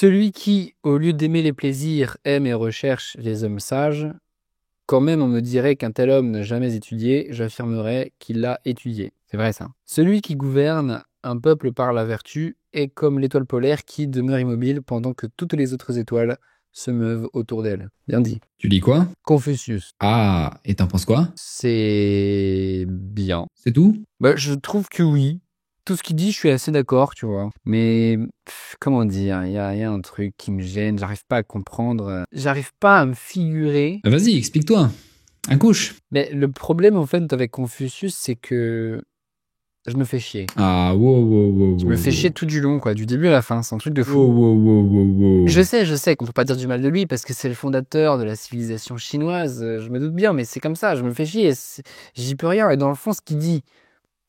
Celui qui, au lieu d'aimer les plaisirs, aime et recherche les hommes sages, quand même on me dirait qu'un tel homme n'a jamais étudié, j'affirmerais qu'il l'a étudié. C'est vrai ça. Celui qui gouverne un peuple par la vertu est comme l'étoile polaire qui demeure immobile pendant que toutes les autres étoiles se meuvent autour d'elle. Bien dit. Tu lis quoi? Confucius. Ah, et t'en penses quoi? C'est bien. C'est tout? Je trouve que oui. Tout ce qu'il dit, je suis assez d'accord, tu vois. Mais, comment dire, il y a un truc qui me gêne, j'arrive pas à comprendre. J'arrive pas à me figurer. Vas-y, explique-toi. Un couche. Mais le problème, en fait, avec Confucius, c'est que je me fais chier. Ah, wow. Je me fais chier tout du long, quoi, du début à la fin, c'est un truc de fou. Wow. Je sais qu'on peut pas dire du mal de lui parce que c'est le fondateur de la civilisation chinoise, je me doute bien, mais c'est comme ça, je me fais chier, j'y peux rien. Et dans le fond, ce qu'il dit,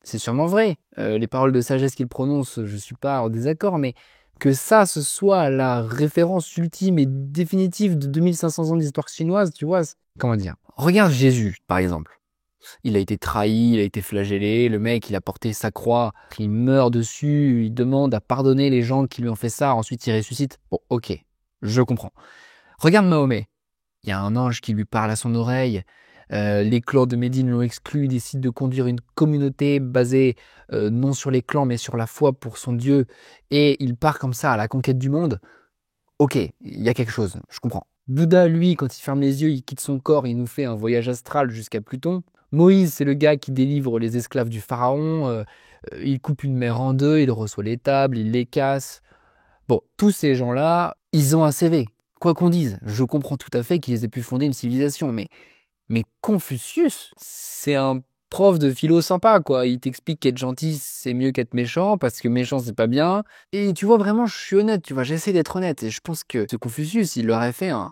c'est sûrement vrai. Les paroles de sagesse qu'il prononce, je suis pas en désaccord, mais que ça, ce soit la référence ultime et définitive de 2500 ans d'histoire chinoise, tu vois, comment dire. Regarde Jésus, par exemple. Il a été trahi, il a été flagellé, le mec, il a porté sa croix, il meurt dessus, il demande à pardonner les gens qui lui ont fait ça, ensuite il ressuscite. Bon, ok, je comprends. Regarde Mahomet. Il y a un ange qui lui parle à son oreille. Les clans de Médine l'ont exclu, il décide de conduire une communauté basée non sur les clans mais sur la foi pour son Dieu. Et il part comme ça à la conquête du monde. Ok, il y a quelque chose, je comprends. Bouddha, lui, quand il ferme les yeux, il quitte son corps, il nous fait un voyage astral jusqu'à Pluton. Moïse, c'est le gars qui délivre les esclaves du pharaon. Il coupe une mer en deux, il reçoit les tables, il les casse. Bon, tous ces gens-là, ils ont un CV. Quoi qu'on dise, je comprends tout à fait qu'ils aient pu fonder une civilisation, mais Confucius, c'est un prof de philo sympa, quoi. Il t'explique qu'être gentil, c'est mieux qu'être méchant, parce que méchant, c'est pas bien. Et tu vois, vraiment, je suis honnête, tu vois, j'essaie d'être honnête. Et je pense que ce Confucius, il aurait fait un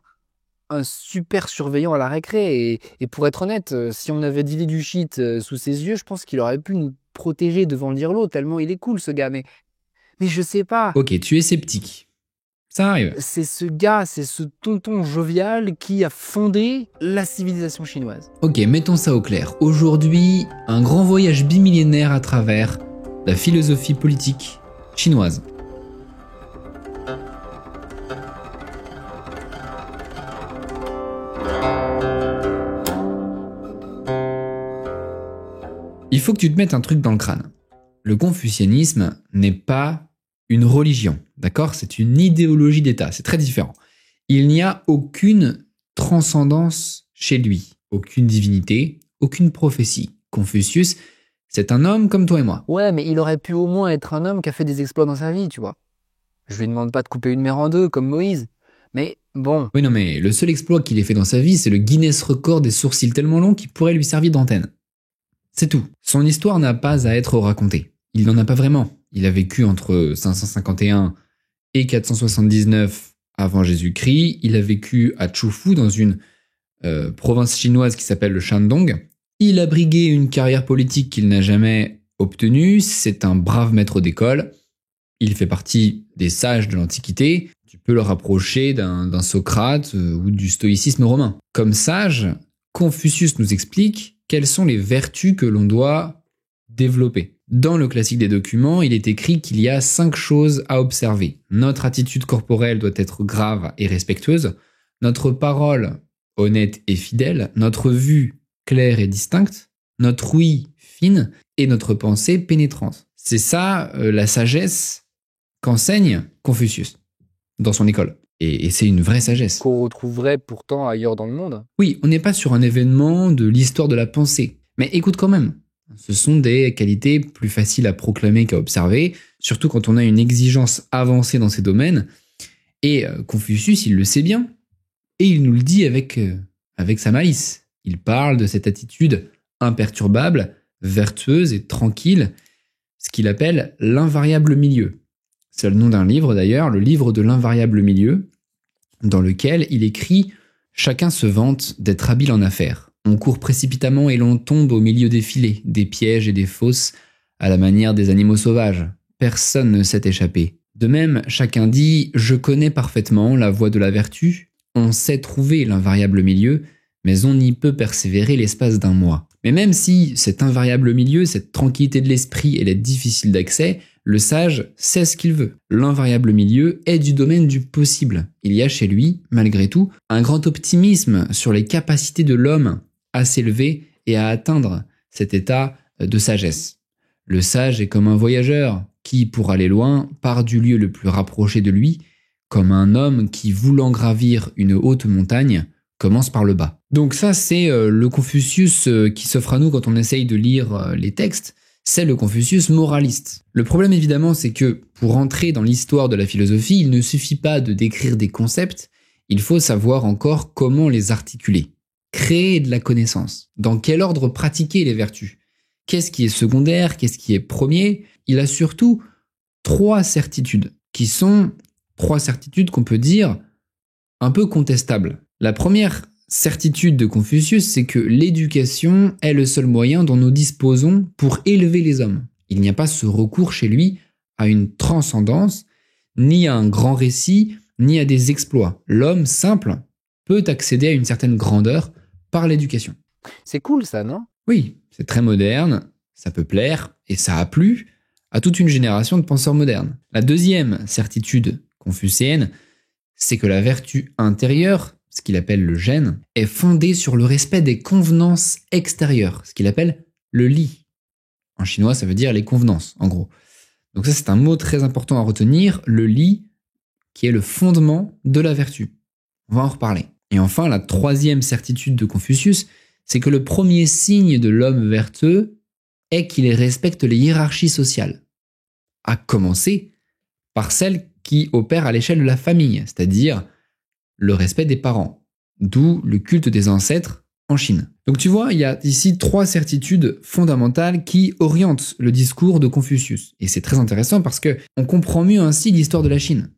super surveillant à la récré. Et pour être honnête, si on avait dealé du shit sous ses yeux, je pense qu'il aurait pu nous protéger devant le dirlo, tellement il est cool, ce gars. Mais je sais pas. Ok, tu es sceptique. Ça arrive. C'est ce gars, c'est ce tonton jovial qui a fondé la civilisation chinoise. Ok, mettons ça au clair. Aujourd'hui, un grand voyage bimillénaire à travers la philosophie politique chinoise. Il faut que tu te mettes un truc dans le crâne. Le confucianisme n'est pas une religion, d'accord? C'est une idéologie d'État, c'est très différent. Il n'y a aucune transcendance chez lui, aucune divinité, aucune prophétie. Confucius, c'est un homme comme toi et moi. Ouais, mais il aurait pu au moins être un homme qui a fait des exploits dans sa vie, tu vois. Je lui demande pas de couper une mer en deux, comme Moïse. Mais bon. Oui, non, mais le seul exploit qu'il ait fait dans sa vie, c'est le Guinness record des sourcils tellement longs qui pourrait lui servir d'antenne. C'est tout. Son histoire n'a pas à être racontée. Il n'en a pas vraiment. Il a vécu entre 551 et 479 avant Jésus-Christ. Il a vécu à Chufu, dans une province chinoise qui s'appelle le Shandong. Il a brigué une carrière politique qu'il n'a jamais obtenue. C'est un brave maître d'école. Il fait partie des sages de l'Antiquité. Tu peux le rapprocher d'un Socrate ou du stoïcisme romain. Comme sage, Confucius nous explique quelles sont les vertus que l'on doit développer. Dans le classique des documents, il est écrit qu'il y a 5 choses à observer. Notre attitude corporelle doit être grave et respectueuse, notre parole honnête et fidèle, notre vue claire et distincte, notre ouïe fine et notre pensée pénétrante. C'est ça la sagesse qu'enseigne Confucius dans son école. Et c'est une vraie sagesse. Qu'on retrouverait pourtant ailleurs dans le monde. Oui, on n'est pas sur un événement de l'histoire de la pensée. Mais écoute quand même, ce sont des qualités plus faciles à proclamer qu'à observer, surtout quand on a une exigence avancée dans ces domaines. Et Confucius, il le sait bien. Et il nous le dit avec sa malice. Il parle de cette attitude imperturbable, vertueuse et tranquille, ce qu'il appelle l'invariable milieu. C'est le nom d'un livre d'ailleurs, le livre de l'invariable milieu, dans lequel il écrit « Chacun se vante d'être habile en affaires. On court précipitamment et l'on tombe au milieu des filets, des pièges et des fosses, à la manière des animaux sauvages. Personne ne sait échapper. De même, chacun dit « Je connais parfaitement la voie de la vertu. On sait trouver l'invariable milieu, mais on n'y peut persévérer l'espace d'un mois. » Mais même si cet invariable milieu, cette tranquillité de l'esprit, elle est difficile d'accès, Le sage sait ce qu'il veut. L'invariable milieu est du domaine du possible. Il y a chez lui, malgré tout, un grand optimisme sur les capacités de l'homme à s'élever et à atteindre cet état de sagesse. Le sage est comme un voyageur qui, pour aller loin, part du lieu le plus rapproché de lui, comme un homme qui, voulant gravir une haute montagne, commence par le bas. Donc ça, c'est le Confucius qui s'offre à nous quand on essaye de lire les textes. C'est le Confucius moraliste. Le problème évidemment, c'est que pour entrer dans l'histoire de la philosophie, il ne suffit pas de décrire des concepts, il faut savoir encore comment les articuler. Créer de la connaissance. Dans quel ordre pratiquer les vertus? Qu'est-ce qui est secondaire? Qu'est-ce qui est premier? Il a surtout 3 certitudes, qui sont 3 certitudes qu'on peut dire un peu contestables. La première certitude de Confucius, c'est que l'éducation est le seul moyen dont nous disposons pour élever les hommes. Il n'y a pas ce recours chez lui à une transcendance, ni à un grand récit, ni à des exploits. L'homme simple peut accéder à une certaine grandeur par l'éducation. C'est cool ça, non? Oui, c'est très moderne, ça peut plaire, et ça a plu à toute une génération de penseurs modernes. La deuxième certitude confucéenne, c'est que la vertu intérieure, ce qu'il appelle le gène, est fondée sur le respect des convenances extérieures, ce qu'il appelle le li. En chinois, ça veut dire les convenances, en gros. Donc ça, c'est un mot très important à retenir, le li, qui est le fondement de la vertu. On va en reparler. Et enfin, la troisième certitude de Confucius, c'est que le premier signe de l'homme vertueux est qu'il respecte les hiérarchies sociales, à commencer par celles qui opèrent à l'échelle de la famille, c'est-à-dire le respect des parents, d'où le culte des ancêtres en Chine. Donc tu vois, il y a ici 3 certitudes fondamentales qui orientent le discours de Confucius. Et c'est très intéressant parce que on comprend mieux ainsi l'histoire de la Chine.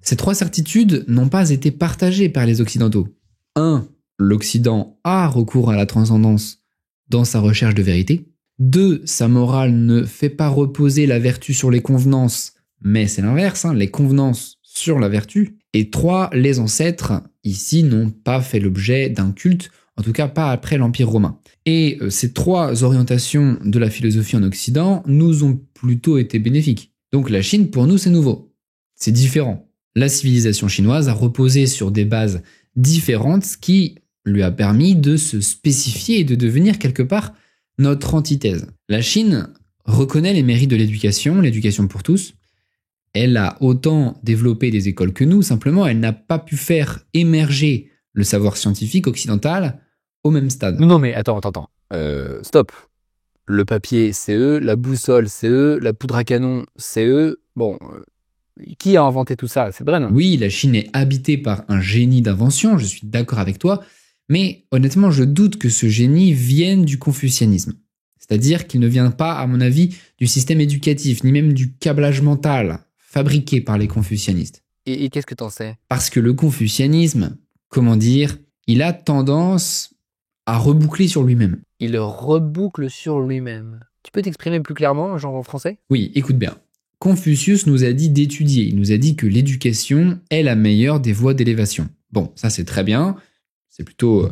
Ces 3 certitudes n'ont pas été partagées par les Occidentaux. 1. L'Occident a recours à la transcendance dans sa recherche de vérité. 2. Sa morale ne fait pas reposer la vertu sur les convenances, mais c'est l'inverse, les convenances sur la vertu. Et 3. Les ancêtres, ici, n'ont pas fait l'objet d'un culte, en tout cas pas après l'Empire romain. Et ces 3 orientations de la philosophie en Occident nous ont plutôt été bénéfiques. Donc la Chine, pour nous, c'est nouveau. C'est différent. La civilisation chinoise a reposé sur des bases différentes, ce qui lui a permis de se spécifier et de devenir quelque part notre antithèse. La Chine reconnaît les mérites de l'éducation pour tous. Elle a autant développé des écoles que nous, simplement elle n'a pas pu faire émerger le savoir scientifique occidental au même stade. Non, mais attends. Stop. Le papier, c'est eux. La boussole, c'est eux. La poudre à canon, c'est eux. Bon, qui a inventé tout ça? C'est Bren. Oui, la Chine est habitée par un génie d'invention, je suis d'accord avec toi, mais honnêtement, je doute que ce génie vienne du confucianisme. C'est-à-dire qu'il ne vient pas, à mon avis, du système éducatif, ni même du câblage mental fabriqué par les confucianistes. Et qu'est-ce que t'en sais? Parce que le confucianisme, il a tendance à reboucler sur lui-même. Il reboucle sur lui-même. Tu peux t'exprimer plus clairement, genre en français? Oui, écoute bien. Confucius nous a dit d'étudier, il nous a dit que l'éducation est la meilleure des voies d'élévation. Bon, ça c'est très bien, c'est plutôt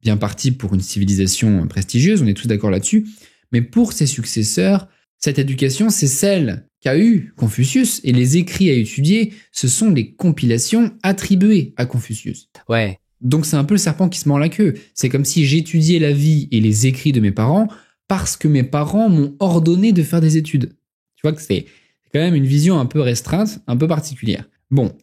bien parti pour une civilisation prestigieuse, on est tous d'accord là-dessus, mais pour ses successeurs, cette éducation c'est celle qu'a eu Confucius, et les écrits à étudier, ce sont les compilations attribuées à Confucius. Ouais. Donc c'est un peu le serpent qui se mord la queue, c'est comme si j'étudiais la vie et les écrits de mes parents parce que mes parents m'ont ordonné de faire des études. Tu vois que c'est quand même une vision un peu restreinte, un peu particulière. Bon,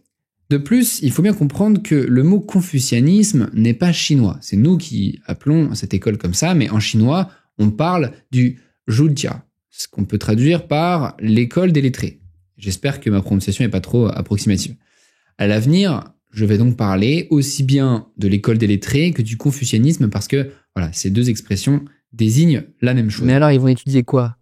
de plus, il faut bien comprendre que le mot confucianisme n'est pas chinois. C'est nous qui appelons cette école comme ça, mais en chinois, on parle du Zhujia, ce qu'on peut traduire par l'école des lettrés. J'espère que ma prononciation n'est pas trop approximative. À l'avenir, je vais donc parler aussi bien de l'école des lettrés que du confucianisme parce que voilà, ces 2 expressions désignent la même chose. Mais alors, ils vont étudier quoi?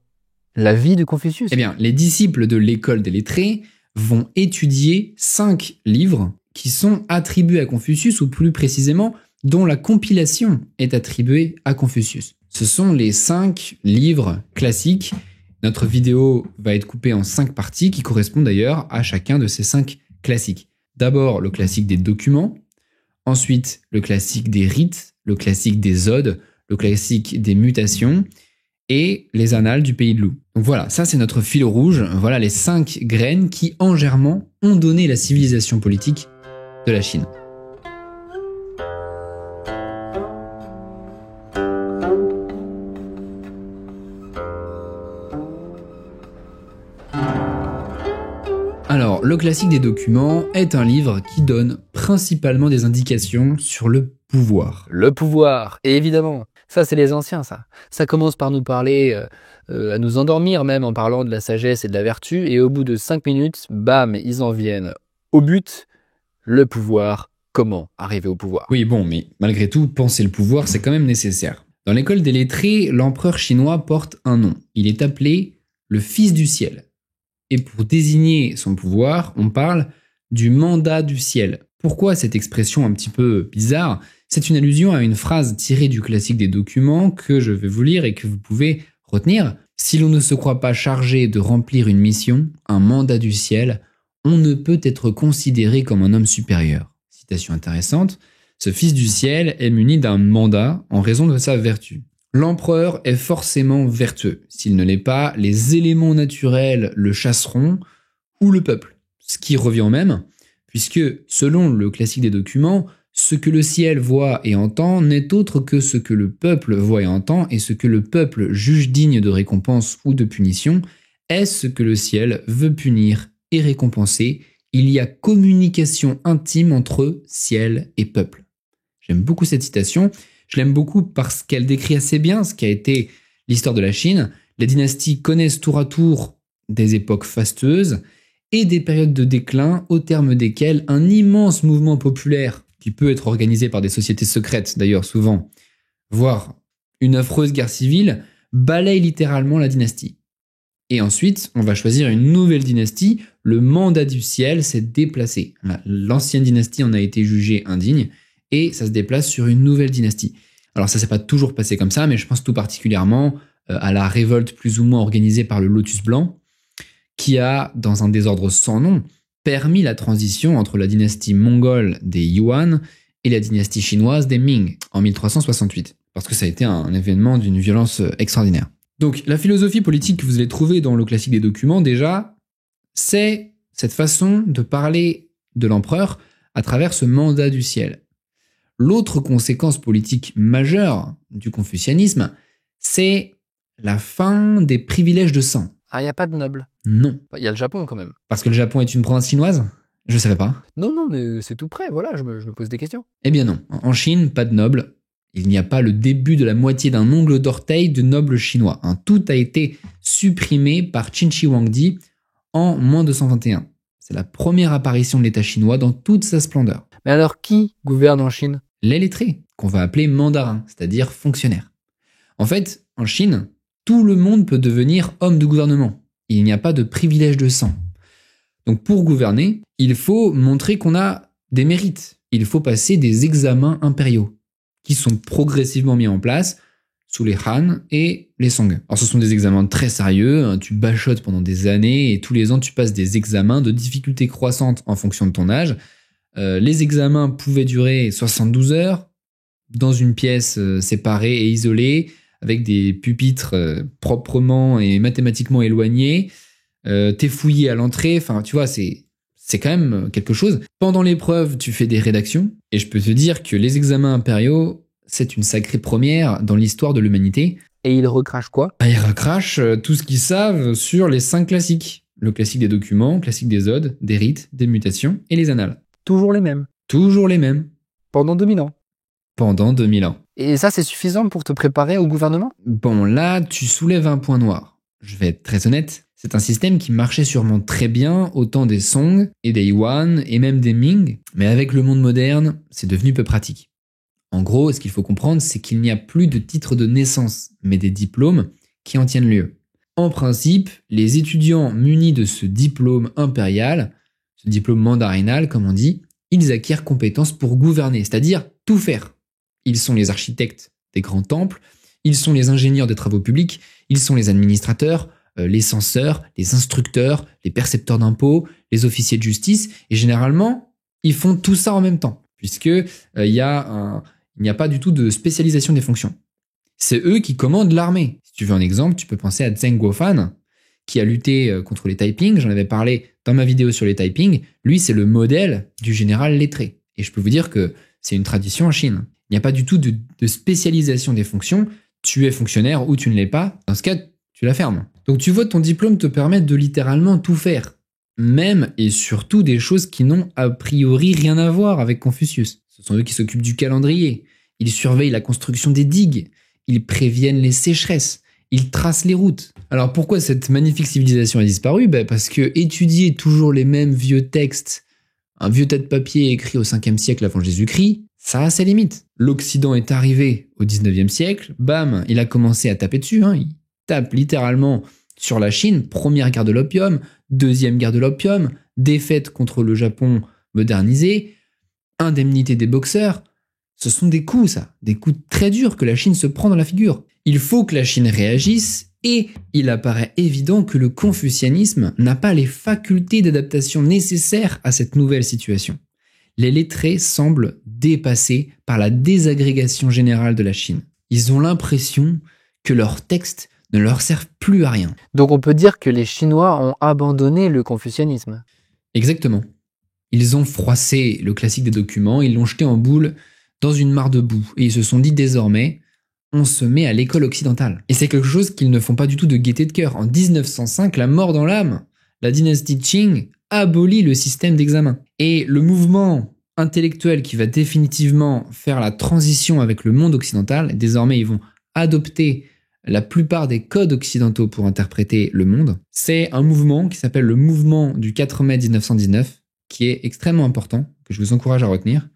La vie de Confucius? Eh bien, les disciples de l'école des lettrés vont étudier 5 livres qui sont attribués à Confucius, ou plus précisément, dont la compilation est attribuée à Confucius. Ce sont les 5 livres classiques. Notre vidéo va être coupée en 5 parties qui correspondent d'ailleurs à chacun de ces 5 classiques. D'abord, le classique des documents, ensuite le classique des rites, le classique des odes, le classique des mutations, et les annales du pays de loup. Donc voilà, ça c'est notre fil rouge, voilà les 5 graines qui, en germant, ont donné la civilisation politique de la Chine. Alors, le classique des documents est un livre qui donne principalement des indications sur le pouvoir. Le pouvoir, et évidemment, ça c'est les anciens ça. Ça commence par nous parler, à nous endormir même en parlant de la sagesse et de la vertu, et au bout de 5 minutes, bam, ils en viennent au but, le pouvoir, comment arriver au pouvoir. Oui bon, mais malgré tout, penser le pouvoir c'est quand même nécessaire. Dans l'école des lettrés, l'empereur chinois porte un nom. Il est appelé le Fils du ciel. Et pour désigner son pouvoir, on parle du mandat du ciel. Pourquoi cette expression un petit peu bizarre ? C'est une allusion à une phrase tirée du classique des documents que je vais vous lire et que vous pouvez retenir. Si l'on ne se croit pas chargé de remplir une mission, un mandat du ciel, on ne peut être considéré comme un homme supérieur. Citation intéressante. Ce Fils du ciel est muni d'un mandat en raison de sa vertu. L'empereur est forcément vertueux. S'il ne l'est pas, les éléments naturels le chasseront ou le peuple. Ce qui revient au même, puisque selon le classique des documents, ce que le ciel voit et entend n'est autre que ce que le peuple voit et entend, et ce que le peuple juge digne de récompense ou de punition est ce que le ciel veut punir et récompenser. Il y a communication intime entre ciel et peuple. J'aime beaucoup cette citation. Je l'aime beaucoup parce qu'elle décrit assez bien ce qu'a été l'histoire de la Chine. Les dynasties connaissent tour à tour des époques fastueuses et des périodes de déclin au terme desquelles un immense mouvement populaire, qui peut être organisé par des sociétés secrètes d'ailleurs souvent, voire une affreuse guerre civile, balaye littéralement la dynastie. Et ensuite, on va choisir une nouvelle dynastie, le mandat du ciel s'est déplacé. L'ancienne dynastie en a été jugée indigne, et ça se déplace sur une nouvelle dynastie. Alors ça s'est pas toujours passé comme ça, mais je pense tout particulièrement à la révolte plus ou moins organisée par le Lotus Blanc, qui a, dans un désordre sans nom, permis la transition entre la dynastie mongole des Yuan et la dynastie chinoise des Ming en 1368, parce que ça a été un événement d'une violence extraordinaire. Donc la philosophie politique que vous allez trouver dans le classique des documents, déjà, c'est cette façon de parler de l'empereur à travers ce mandat du ciel. L'autre conséquence politique majeure du confucianisme, c'est la fin des privilèges de sang. Ah, il n'y a pas de nobles. Non. Il y a le Japon quand même. Parce que le Japon est une province chinoise ? Je savais pas. Non, mais c'est tout près, voilà, je me pose des questions. Eh bien non. En Chine, pas de nobles. Il n'y a pas le début de la moitié d'un ongle d'orteil de nobles chinois. Tout a été supprimé par Qin Shi Huangdi en moins 221. C'est la première apparition de l'État chinois dans toute sa splendeur. Mais alors, qui gouverne en Chine ? Les lettrés, qu'on va appeler mandarins, c'est-à-dire fonctionnaires. En fait, en Chine, tout le monde peut devenir homme de gouvernement. Il n'y a pas de privilège de sang. Donc pour gouverner, il faut montrer qu'on a des mérites. Il faut passer des examens impériaux, qui sont progressivement mis en place sous les Han et les Song. Alors ce sont des examens très sérieux, tu bachotes pendant des années et tous les ans tu passes des examens de difficulté croissante en fonction de ton âge. Les examens pouvaient durer 72 heures dans une pièce séparée et isolée avec des pupitres proprement et mathématiquement éloignés. T'es fouillé à l'entrée, enfin tu vois, c'est quand même quelque chose. Pendant l'épreuve, tu fais des rédactions et je peux te dire que les examens impériaux, c'est une sacrée première dans l'histoire de l'humanité. Et ils recrachent quoi ? Ils recrachent tout ce qu'ils savent sur les 5 classiques. Le classique des documents, le classique des odes, des rites, des mutations et les annales. Toujours les mêmes. Toujours les mêmes. Pendant 2000 ans. Pendant 2000 ans. Et ça, c'est suffisant pour te préparer au gouvernement ? Bon, là, tu soulèves un point noir. Je vais être très honnête, c'est un système qui marchait sûrement très bien au temps des Song et des Yuan et même des Ming, mais avec le monde moderne, c'est devenu peu pratique. En gros, ce qu'il faut comprendre, c'est qu'il n'y a plus de titre de naissance, mais des diplômes qui en tiennent lieu. En principe, les étudiants munis de ce diplôme impérial, ce diplôme mandarinal comme on dit, ils acquièrent compétences pour gouverner, c'est-à-dire tout faire. Ils sont les architectes des grands temples, ils sont les ingénieurs des travaux publics, ils sont les administrateurs, les censeurs, les instructeurs, les percepteurs d'impôts, les officiers de justice, et généralement, ils font tout ça en même temps, puisque il n'y a pas du tout de spécialisation des fonctions. C'est eux qui commandent l'armée. Si Tu veux un exemple, tu peux penser à Zheng Guofan, qui a lutté contre les Taiping. J'en avais parlé dans ma vidéo sur les Taiping. Lui, c'est le modèle du général lettré. Et je peux vous dire que c'est une tradition en Chine. Il n'y a pas du tout de spécialisation des fonctions. Tu es fonctionnaire ou tu ne l'es pas. Dans ce cas, tu la fermes. Donc tu vois, ton diplôme te permet de littéralement tout faire. Même et surtout des choses qui n'ont a priori rien à voir avec Confucius. Ce sont eux qui s'occupent du calendrier. Ils surveillent la construction des digues. Ils préviennent les sécheresses. Ils tracent les routes. Alors pourquoi cette magnifique civilisation a disparu ? Parce que étudier toujours les mêmes vieux textes, un vieux tas de papier écrit au 5e siècle avant Jésus-Christ, ça a ses limites. L'Occident est arrivé au 19e siècle, bam, il a commencé à taper dessus. Il tape littéralement sur la Chine, première guerre de l'opium, deuxième guerre de l'opium, défaite contre le Japon modernisé, indemnité des boxeurs. Ce sont des coups, ça, des coups très durs que la Chine se prend dans la figure. Il faut que la Chine réagisse et il apparaît évident que le confucianisme n'a pas les facultés d'adaptation nécessaires à cette nouvelle situation. Les lettrés semblent dépassés par la désagrégation générale de la Chine. Ils ont l'impression que leurs textes ne leur servent plus à rien. Donc on peut dire que les Chinois ont abandonné le confucianisme. Exactement. Ils ont froissé le classique des documents, ils l'ont jeté en boule dans une mare de boue et ils se sont dit désormais on se met à l'école occidentale. Et c'est quelque chose qu'ils ne font pas du tout de gaieté de cœur. En 1905, la mort dans l'âme, la dynastie Qing abolit le système d'examen. Et le mouvement intellectuel qui va définitivement faire la transition avec le monde occidental, désormais ils vont adopter la plupart des codes occidentaux pour interpréter le monde, c'est un mouvement qui s'appelle le mouvement du 4 mai 1919, qui est extrêmement important, que je vous encourage à retenir.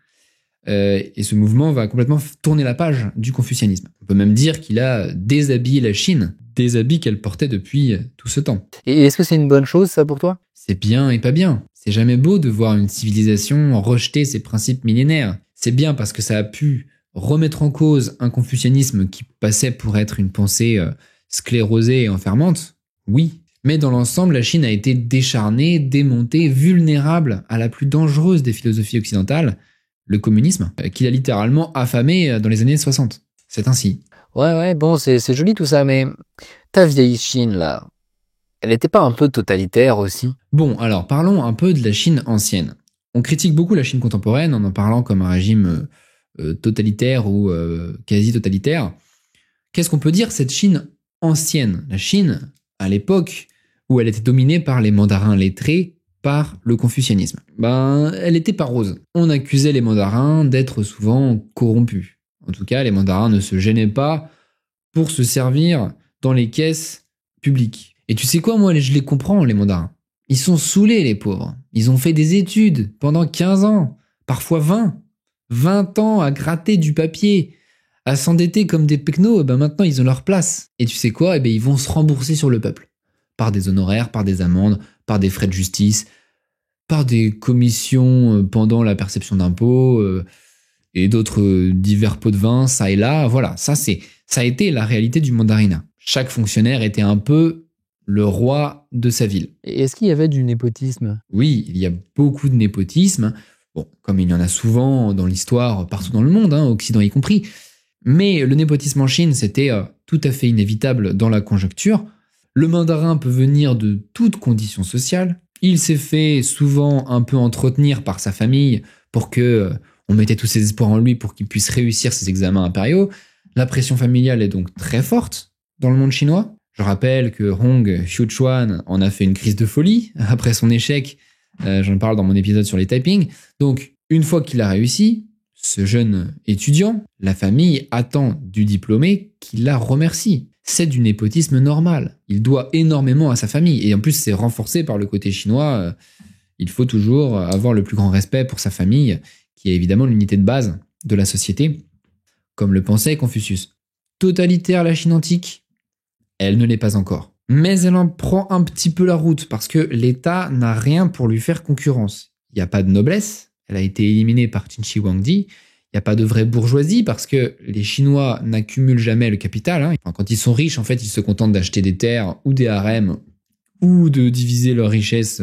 Et ce mouvement va complètement tourner la page du confucianisme. On peut même dire qu'il a déshabillé la Chine, des habits qu'elle portait depuis tout ce temps. Et est-ce que c'est une bonne chose, ça, pour toi ? C'est bien et pas bien. C'est jamais beau de voir une civilisation rejeter ses principes millénaires. C'est bien parce que ça a pu remettre en cause un confucianisme qui passait pour être une pensée sclérosée et enfermante. Oui. Mais dans l'ensemble, la Chine a été décharnée, démontée, vulnérable à la plus dangereuse des philosophies occidentales, le communisme, qu'il a littéralement affamé dans les années 60. C'est ainsi. Ouais, bon, c'est joli tout ça, mais ta vieille Chine, là, elle n'était pas un peu totalitaire aussi ? Bon, alors parlons un peu de la Chine ancienne. On critique beaucoup la Chine contemporaine en parlant comme un régime totalitaire ou quasi-totalitaire. Qu'est-ce qu'on peut dire de cette Chine ancienne ? La Chine, à l'époque où elle était dominée par les mandarins lettrés, par le confucianisme. Elle était pas rose. On accusait les mandarins d'être souvent corrompus. En tout cas, les mandarins ne se gênaient pas pour se servir dans les caisses publiques. Et tu sais quoi, moi, je les comprends, les mandarins. Ils sont saoulés, les pauvres. Ils ont fait des études pendant 15 ans, parfois 20. 20 ans à gratter du papier, à s'endetter comme des pecnos, maintenant ils ont leur place. Et tu sais quoi, ils vont se rembourser sur le peuple. Par des honoraires, par des amendes, par des frais de justice, par des commissions pendant la perception d'impôts et d'autres divers pots de vin, ça et là. Voilà, ça a été la réalité du mandarinat. Chaque fonctionnaire était un peu le roi de sa ville. Et est-ce qu'il y avait du népotisme ? Oui, il y a beaucoup de népotisme. Bon, comme il y en a souvent dans l'histoire, partout dans le monde, Occident y compris. Mais le népotisme en Chine, c'était tout à fait inévitable dans la conjoncture. Le mandarin peut venir de toutes conditions sociales. Il s'est fait souvent un peu entretenir par sa famille pour que on mettait tous ses espoirs en lui pour qu'il puisse réussir ses examens impériaux. La pression familiale est donc très forte dans le monde chinois. Je rappelle que Hong Xiuquan en a fait une crise de folie après son échec. J'en parle dans mon épisode sur les Taiping. Donc, une fois qu'il a réussi, ce jeune étudiant, la famille attend du diplômé qu'il la remercie. C'est du népotisme normal. Il doit énormément à sa famille. Et en plus, c'est renforcé par le côté chinois. Il faut toujours avoir le plus grand respect pour sa famille, qui est évidemment l'unité de base de la société, comme le pensait Confucius. Totalitaire la Chine antique, elle ne l'est pas encore. Mais elle en prend un petit peu la route, parce que l'État n'a rien pour lui faire concurrence. Il n'y a pas de noblesse, elle a été éliminée par Qin Shi Huangdi. Il n'y a pas de vraie bourgeoisie parce que les Chinois n'accumulent jamais le capital. Quand ils sont riches, en fait, ils se contentent d'acheter des terres ou des harems ou de diviser leur richesse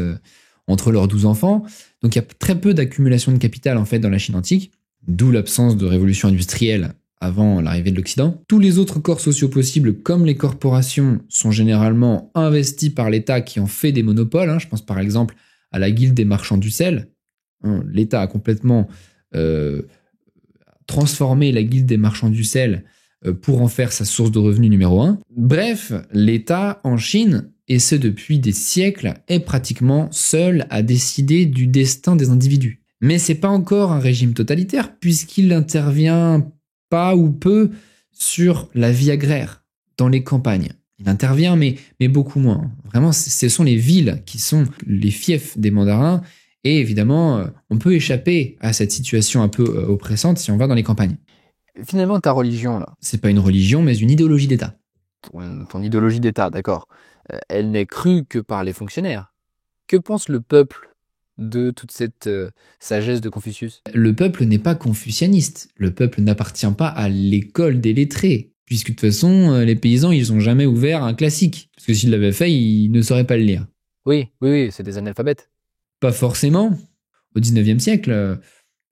entre leurs 12 enfants. Donc il y a très peu d'accumulation de capital en fait dans la Chine antique, d'où l'absence de révolution industrielle avant l'arrivée de l'Occident. Tous les autres corps sociaux possibles, comme les corporations, sont généralement investis par l'État qui en fait des monopoles. Je pense par exemple à la guilde des marchands du sel. L'État a complètement transformé la guilde des marchands du sel pour en faire sa source de revenus numéro 1. Bref, l'État en Chine, et ce depuis des siècles, est pratiquement seul à décider du destin des individus. Mais c'est pas encore un régime totalitaire puisqu'il intervient pas ou peu sur la vie agraire dans les campagnes. Il intervient, mais beaucoup moins. Vraiment, ce sont les villes qui sont les fiefs des mandarins. Et évidemment, on peut échapper à cette situation un peu oppressante si on va dans les campagnes. Finalement, ta religion, là, C'est pas une religion, mais une idéologie d'État. ton idéologie d'État, d'accord, elle n'est crue que par les fonctionnaires. Que pense le peuple de toute cette sagesse de Confucius? Le peuple n'est pas confucianiste. Le peuple n'appartient pas à l'école des lettrés. Puisque de toute façon, les paysans, ils n'ont jamais ouvert un classique. Parce que s'ils l'avaient fait, ils ne sauraient pas le lire. Oui, c'est des analphabètes. Pas forcément. Au 19e siècle,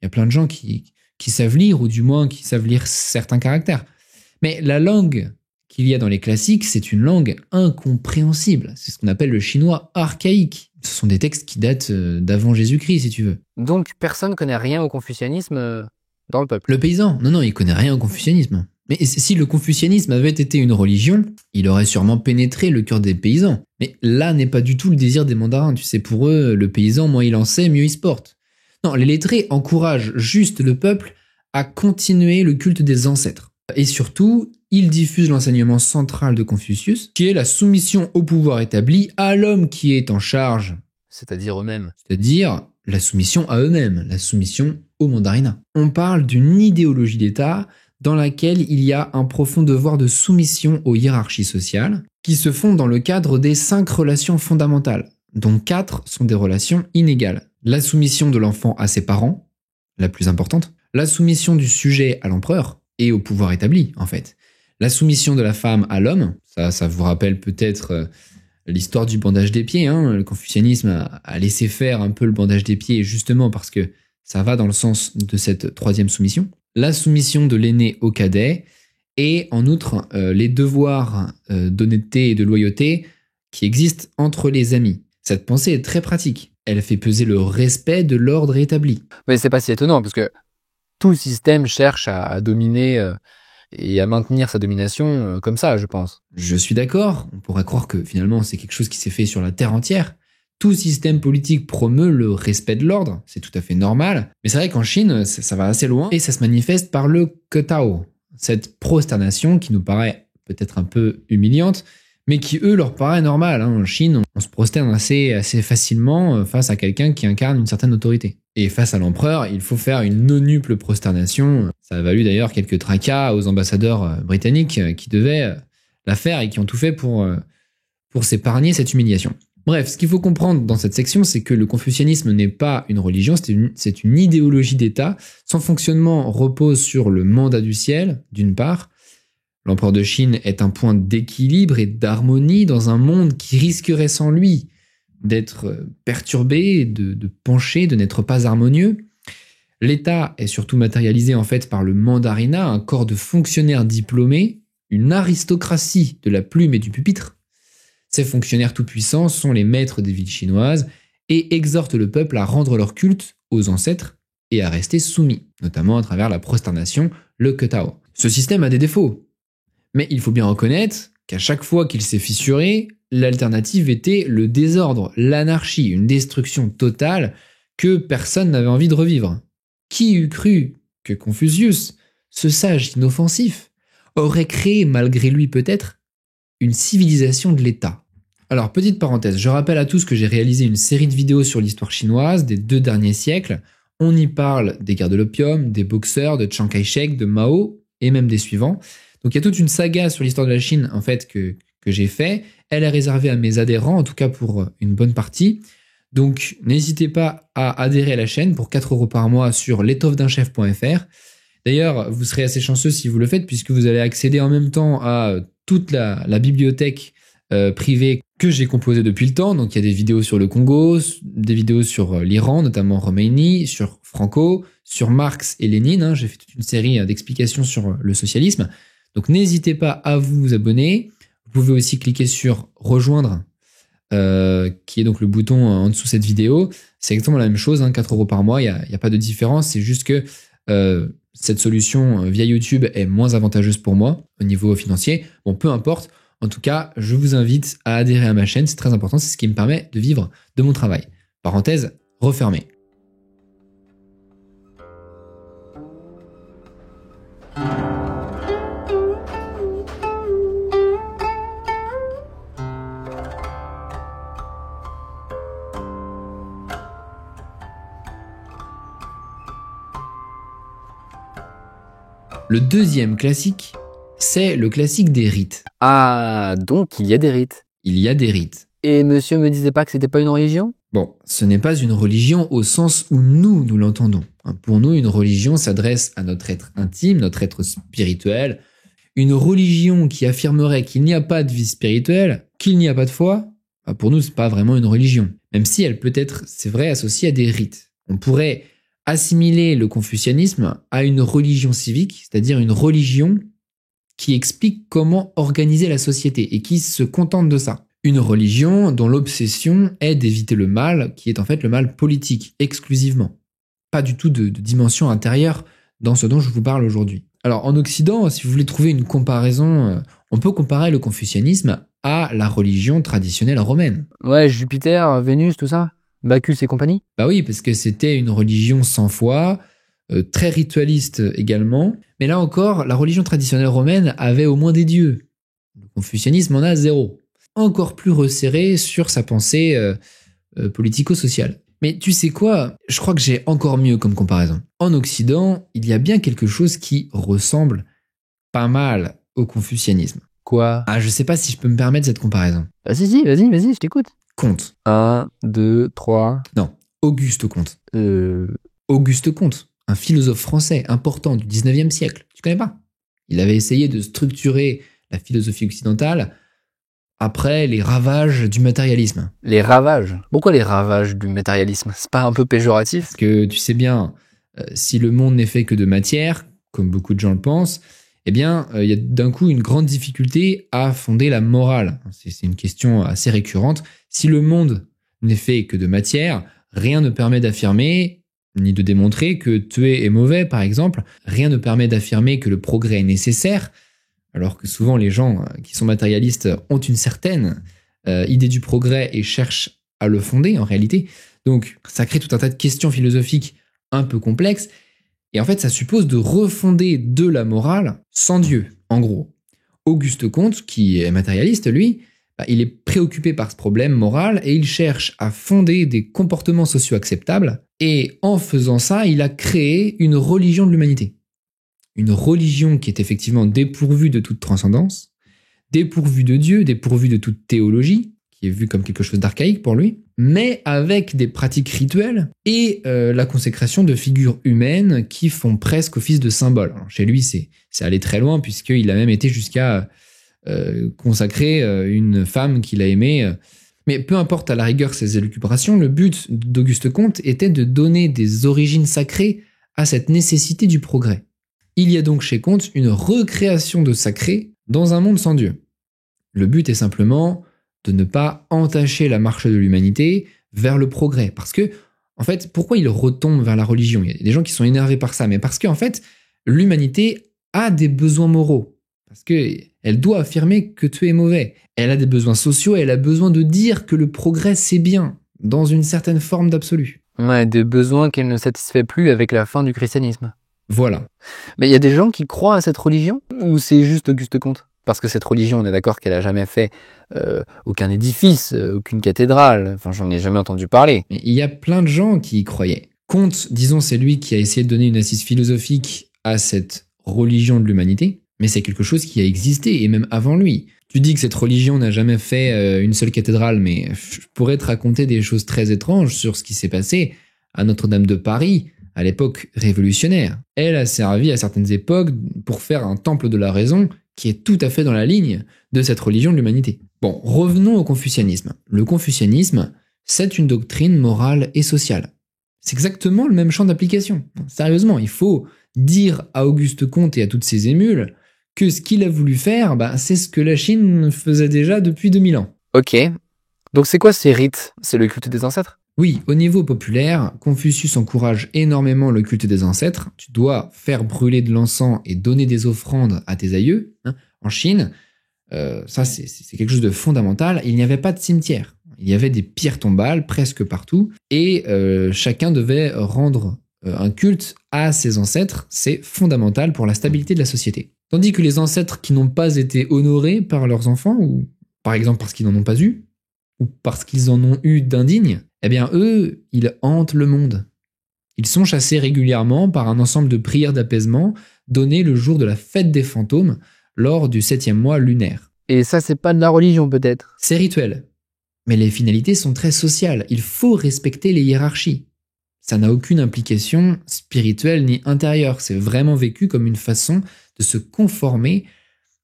il y a plein de gens qui savent lire, ou du moins qui savent lire certains caractères. Mais la langue qu'il y a dans les classiques, c'est une langue incompréhensible. C'est ce qu'on appelle le chinois archaïque. Ce sont des textes qui datent d'avant Jésus-Christ, si tu veux. Donc, personne ne connaît rien au confucianisme dans le peuple. Le paysan, non, il connaît rien au confucianisme. Mais si le confucianisme avait été une religion, il aurait sûrement pénétré le cœur des paysans. Mais là n'est pas du tout le désir des mandarins. Tu sais, pour eux, le paysan, moins il en sait, mieux il se porte. Non, les lettrés encouragent juste le peuple à continuer le culte des ancêtres. Et surtout, ils diffusent l'enseignement central de Confucius, qui est la soumission au pouvoir établi à l'homme qui est en charge. C'est-à-dire eux-mêmes. C'est-à-dire la soumission à eux-mêmes, la soumission au mandarinat. On parle d'une idéologie d'État dans laquelle il y a un profond devoir de soumission aux hiérarchies sociales, qui se font dans le cadre des 5 relations fondamentales, dont 4 sont des relations inégales. La soumission de l'enfant à ses parents, la plus importante, la soumission du sujet à l'empereur, et au pouvoir établi, en fait. La soumission de la femme à l'homme, ça vous rappelle peut-être l'histoire du bandage des pieds, Le confucianisme a laissé faire un peu le bandage des pieds, justement parce que ça va dans le sens de cette 3e soumission. La soumission de l'aîné au cadet, et en outre, les devoirs d'honnêteté et de loyauté qui existent entre les amis. Cette pensée est très pratique. Elle fait peser le respect de l'ordre établi. Mais c'est pas si étonnant, parce que tout système cherche à dominer et à maintenir sa domination comme ça, je pense. Je suis d'accord. On pourrait croire que finalement, c'est quelque chose qui s'est fait sur la terre entière. Tout système politique promeut le respect de l'ordre, c'est tout à fait normal. Mais c'est vrai qu'en Chine, ça va assez loin, et ça se manifeste par le ketao, cette prosternation qui nous paraît peut-être un peu humiliante, mais qui eux leur paraît normale. En Chine, on se prosterne assez facilement face à quelqu'un qui incarne une certaine autorité. Et face à l'empereur, il faut faire une nonuple prosternation. Ça a valu d'ailleurs quelques tracas aux ambassadeurs britanniques qui devaient la faire et qui ont tout fait pour s'épargner cette humiliation. Bref, ce qu'il faut comprendre dans cette section, c'est que le confucianisme n'est pas une religion, c'est une idéologie d'État. Son fonctionnement repose sur le mandat du ciel, d'une part. L'empereur de Chine est un point d'équilibre et d'harmonie dans un monde qui risquerait sans lui d'être perturbé, de pencher, de n'être pas harmonieux. L'État est surtout matérialisé en fait par le mandarinat, un corps de fonctionnaires diplômés, une aristocratie de la plume et du pupitre. Ces fonctionnaires tout-puissants sont les maîtres des villes chinoises et exhortent le peuple à rendre leur culte aux ancêtres et à rester soumis, notamment à travers la prosternation, le ketao. Ce système a des défauts, mais il faut bien reconnaître qu'à chaque fois qu'il s'est fissuré, l'alternative était le désordre, l'anarchie, une destruction totale que personne n'avait envie de revivre. Qui eût cru que Confucius, ce sage inoffensif, aurait créé, malgré lui peut-être, une civilisation de l'État? Alors, petite parenthèse, je rappelle à tous que j'ai réalisé une série de vidéos sur l'histoire chinoise des 2 derniers siècles. On y parle des guerres de l'opium, des boxeurs, de Chiang Kai-shek, de Mao, et même des suivants. Donc il y a toute une saga sur l'histoire de la Chine, en fait, que j'ai fait. Elle est réservée à mes adhérents, en tout cas pour une bonne partie. Donc n'hésitez pas à adhérer à la chaîne pour 4 € par mois sur l'étoffedunchef.fr. D'ailleurs, vous serez assez chanceux si vous le faites, puisque vous allez accéder en même temps à toute la bibliothèque privée que j'ai composée depuis le temps. Donc il y a des vidéos sur le Congo, des vidéos sur l'Iran, notamment Khomeini, sur Franco, sur Marx et Lénine. Hein. J'ai fait toute une série d'explications sur le socialisme. Donc n'hésitez pas à vous abonner. Vous pouvez aussi cliquer sur rejoindre, qui est donc le bouton en dessous de cette vidéo. C'est exactement la même chose, hein, 4 € par mois, il y a pas de différence. C'est juste que cette solution via YouTube est moins avantageuse pour moi au niveau financier. Bon, peu importe. En tout cas, je vous invite à adhérer à ma chaîne, c'est très important, c'est ce qui me permet de vivre de mon travail. Parenthèse refermée. Le deuxième classique, c'est le classique des rites. Ah, donc il y a des rites. Il y a des rites. Et monsieur me disait pas que c'était pas une religion? Bon, ce n'est pas une religion au sens où nous l'entendons. Pour nous, une religion s'adresse à notre être intime, notre être spirituel. Une religion qui affirmerait qu'il n'y a pas de vie spirituelle, qu'il n'y a pas de foi, pour nous, c'est pas vraiment une religion. Même si elle peut être, c'est vrai, associée à des rites. On pourrait assimiler le confucianisme à une religion civique, c'est-à-dire une religion qui explique comment organiser la société et qui se contente de ça. Une religion dont l'obsession est d'éviter le mal, qui est en fait le mal politique, exclusivement. Pas du tout de dimension intérieure dans ce dont je vous parle aujourd'hui. Alors en Occident, si vous voulez trouver une comparaison, on peut comparer le confucianisme à la religion traditionnelle romaine. Ouais, Jupiter, Vénus, tout ça? Bacchus et compagnie? Bah oui, parce que c'était une religion sans foi, très ritualiste également. Mais là encore, la religion traditionnelle romaine avait au moins des dieux. Le confucianisme en a 0. Encore plus resserré sur sa pensée politico-sociale. Mais tu sais quoi? Je crois que j'ai encore mieux comme comparaison. En Occident, il y a bien quelque chose qui ressemble pas mal au confucianisme. Quoi? Ah, je sais pas si je peux me permettre cette comparaison. Ah si, vas-y, je t'écoute. Comte. 1, 2, 3... Non, Auguste Comte. Auguste Comte, un philosophe français important du 19e siècle. Tu connais pas? Il avait essayé de structurer la philosophie occidentale après les ravages du matérialisme. Les ravages? Pourquoi les ravages du matérialisme? C'est pas un peu péjoratif? Parce que tu sais bien, si le monde n'est fait que de matière, comme beaucoup de gens le pensent, eh bien, il y a d'un coup une grande difficulté à fonder la morale. C'est une question assez récurrente. Si le monde n'est fait que de matière, rien ne permet d'affirmer ni de démontrer que tuer est mauvais, par exemple. Rien ne permet d'affirmer que le progrès est nécessaire, alors que souvent les gens qui sont matérialistes ont une certaine idée du progrès et cherchent à le fonder en réalité. Donc ça crée tout un tas de questions philosophiques un peu complexes. Et en fait, ça suppose de refonder de la morale sans Dieu, en gros. Auguste Comte, qui est matérialiste, lui, il est préoccupé par ce problème moral et il cherche à fonder des comportements sociaux acceptables. Et en faisant ça, il a créé une religion de l'humanité. Une religion qui est effectivement dépourvue de toute transcendance, dépourvue de Dieu, dépourvue de toute théologie, qui est vue comme quelque chose d'archaïque pour lui, mais avec des pratiques rituelles et la consécration de figures humaines qui font presque office de symbole. Alors, chez lui, c'est allé très loin, puisqu'il a même été jusqu'à consacrer une femme qu'il a aimée. Mais peu importe à la rigueur ses élucubrations, le but d'Auguste Comte était de donner des origines sacrées à cette nécessité du progrès. Il y a donc chez Comte une recréation de sacré dans un monde sans Dieu. Le but est simplement de ne pas entacher la marche de l'humanité vers le progrès. Parce que, en fait, pourquoi il retombe vers la religion? Il y a des gens qui sont énervés par ça, mais parce qu'en fait, l'humanité a des besoins moraux. Parce qu'elle doit affirmer que tout est mauvais. Elle a des besoins sociaux et elle a besoin de dire que le progrès, c'est bien, dans une certaine forme d'absolu. Ouais, des besoins qu'elle ne satisfait plus avec la fin du christianisme. Voilà. Mais il y a des gens qui croient à cette religion? Ou c'est juste Auguste Comte? Parce que cette religion, on est d'accord qu'elle a jamais fait aucun édifice, aucune cathédrale. Enfin, j'en ai jamais entendu parler. Mais il y a plein de gens qui y croyaient. Comte, disons, c'est lui qui a essayé de donner une assise philosophique à cette religion de l'humanité, mais c'est quelque chose qui a existé, et même avant lui. Tu dis que cette religion n'a jamais fait une seule cathédrale, mais je pourrais te raconter des choses très étranges sur ce qui s'est passé à Notre-Dame de Paris, à l'époque révolutionnaire. Elle a servi à certaines époques pour faire un temple de la raison qui est tout à fait dans la ligne de cette religion de l'humanité. Bon, revenons au confucianisme. Le confucianisme, c'est une doctrine morale et sociale. C'est exactement le même champ d'application. Sérieusement, il faut dire à Auguste Comte et à toutes ses émules que ce qu'il a voulu faire, c'est ce que la Chine faisait déjà depuis 2000 ans. Ok. Donc c'est quoi ces rites? C'est le culte des ancêtres? Oui, au niveau populaire, Confucius encourage énormément le culte des ancêtres. Tu dois faire brûler de l'encens et donner des offrandes à tes aïeux. En Chine, ça c'est quelque chose de fondamental. Il n'y avait pas de cimetière. Il y avait des pierres tombales presque partout et chacun devait rendre un culte à ses ancêtres. C'est fondamental pour la stabilité de la société. Tandis que les ancêtres qui n'ont pas été honorés par leurs enfants, ou par exemple parce qu'ils n'en ont pas eu, ou parce qu'ils en ont eu d'indignes, eh bien eux, ils hantent le monde. Ils sont chassés régulièrement par un ensemble de prières d'apaisement données le jour de la fête des fantômes lors du 7e mois lunaire. Et ça, c'est pas de la religion peut-être? C'est rituel. Mais les finalités sont très sociales. Il faut respecter les hiérarchies. Ça n'a aucune implication spirituelle ni intérieure. C'est vraiment vécu comme une façon de se conformer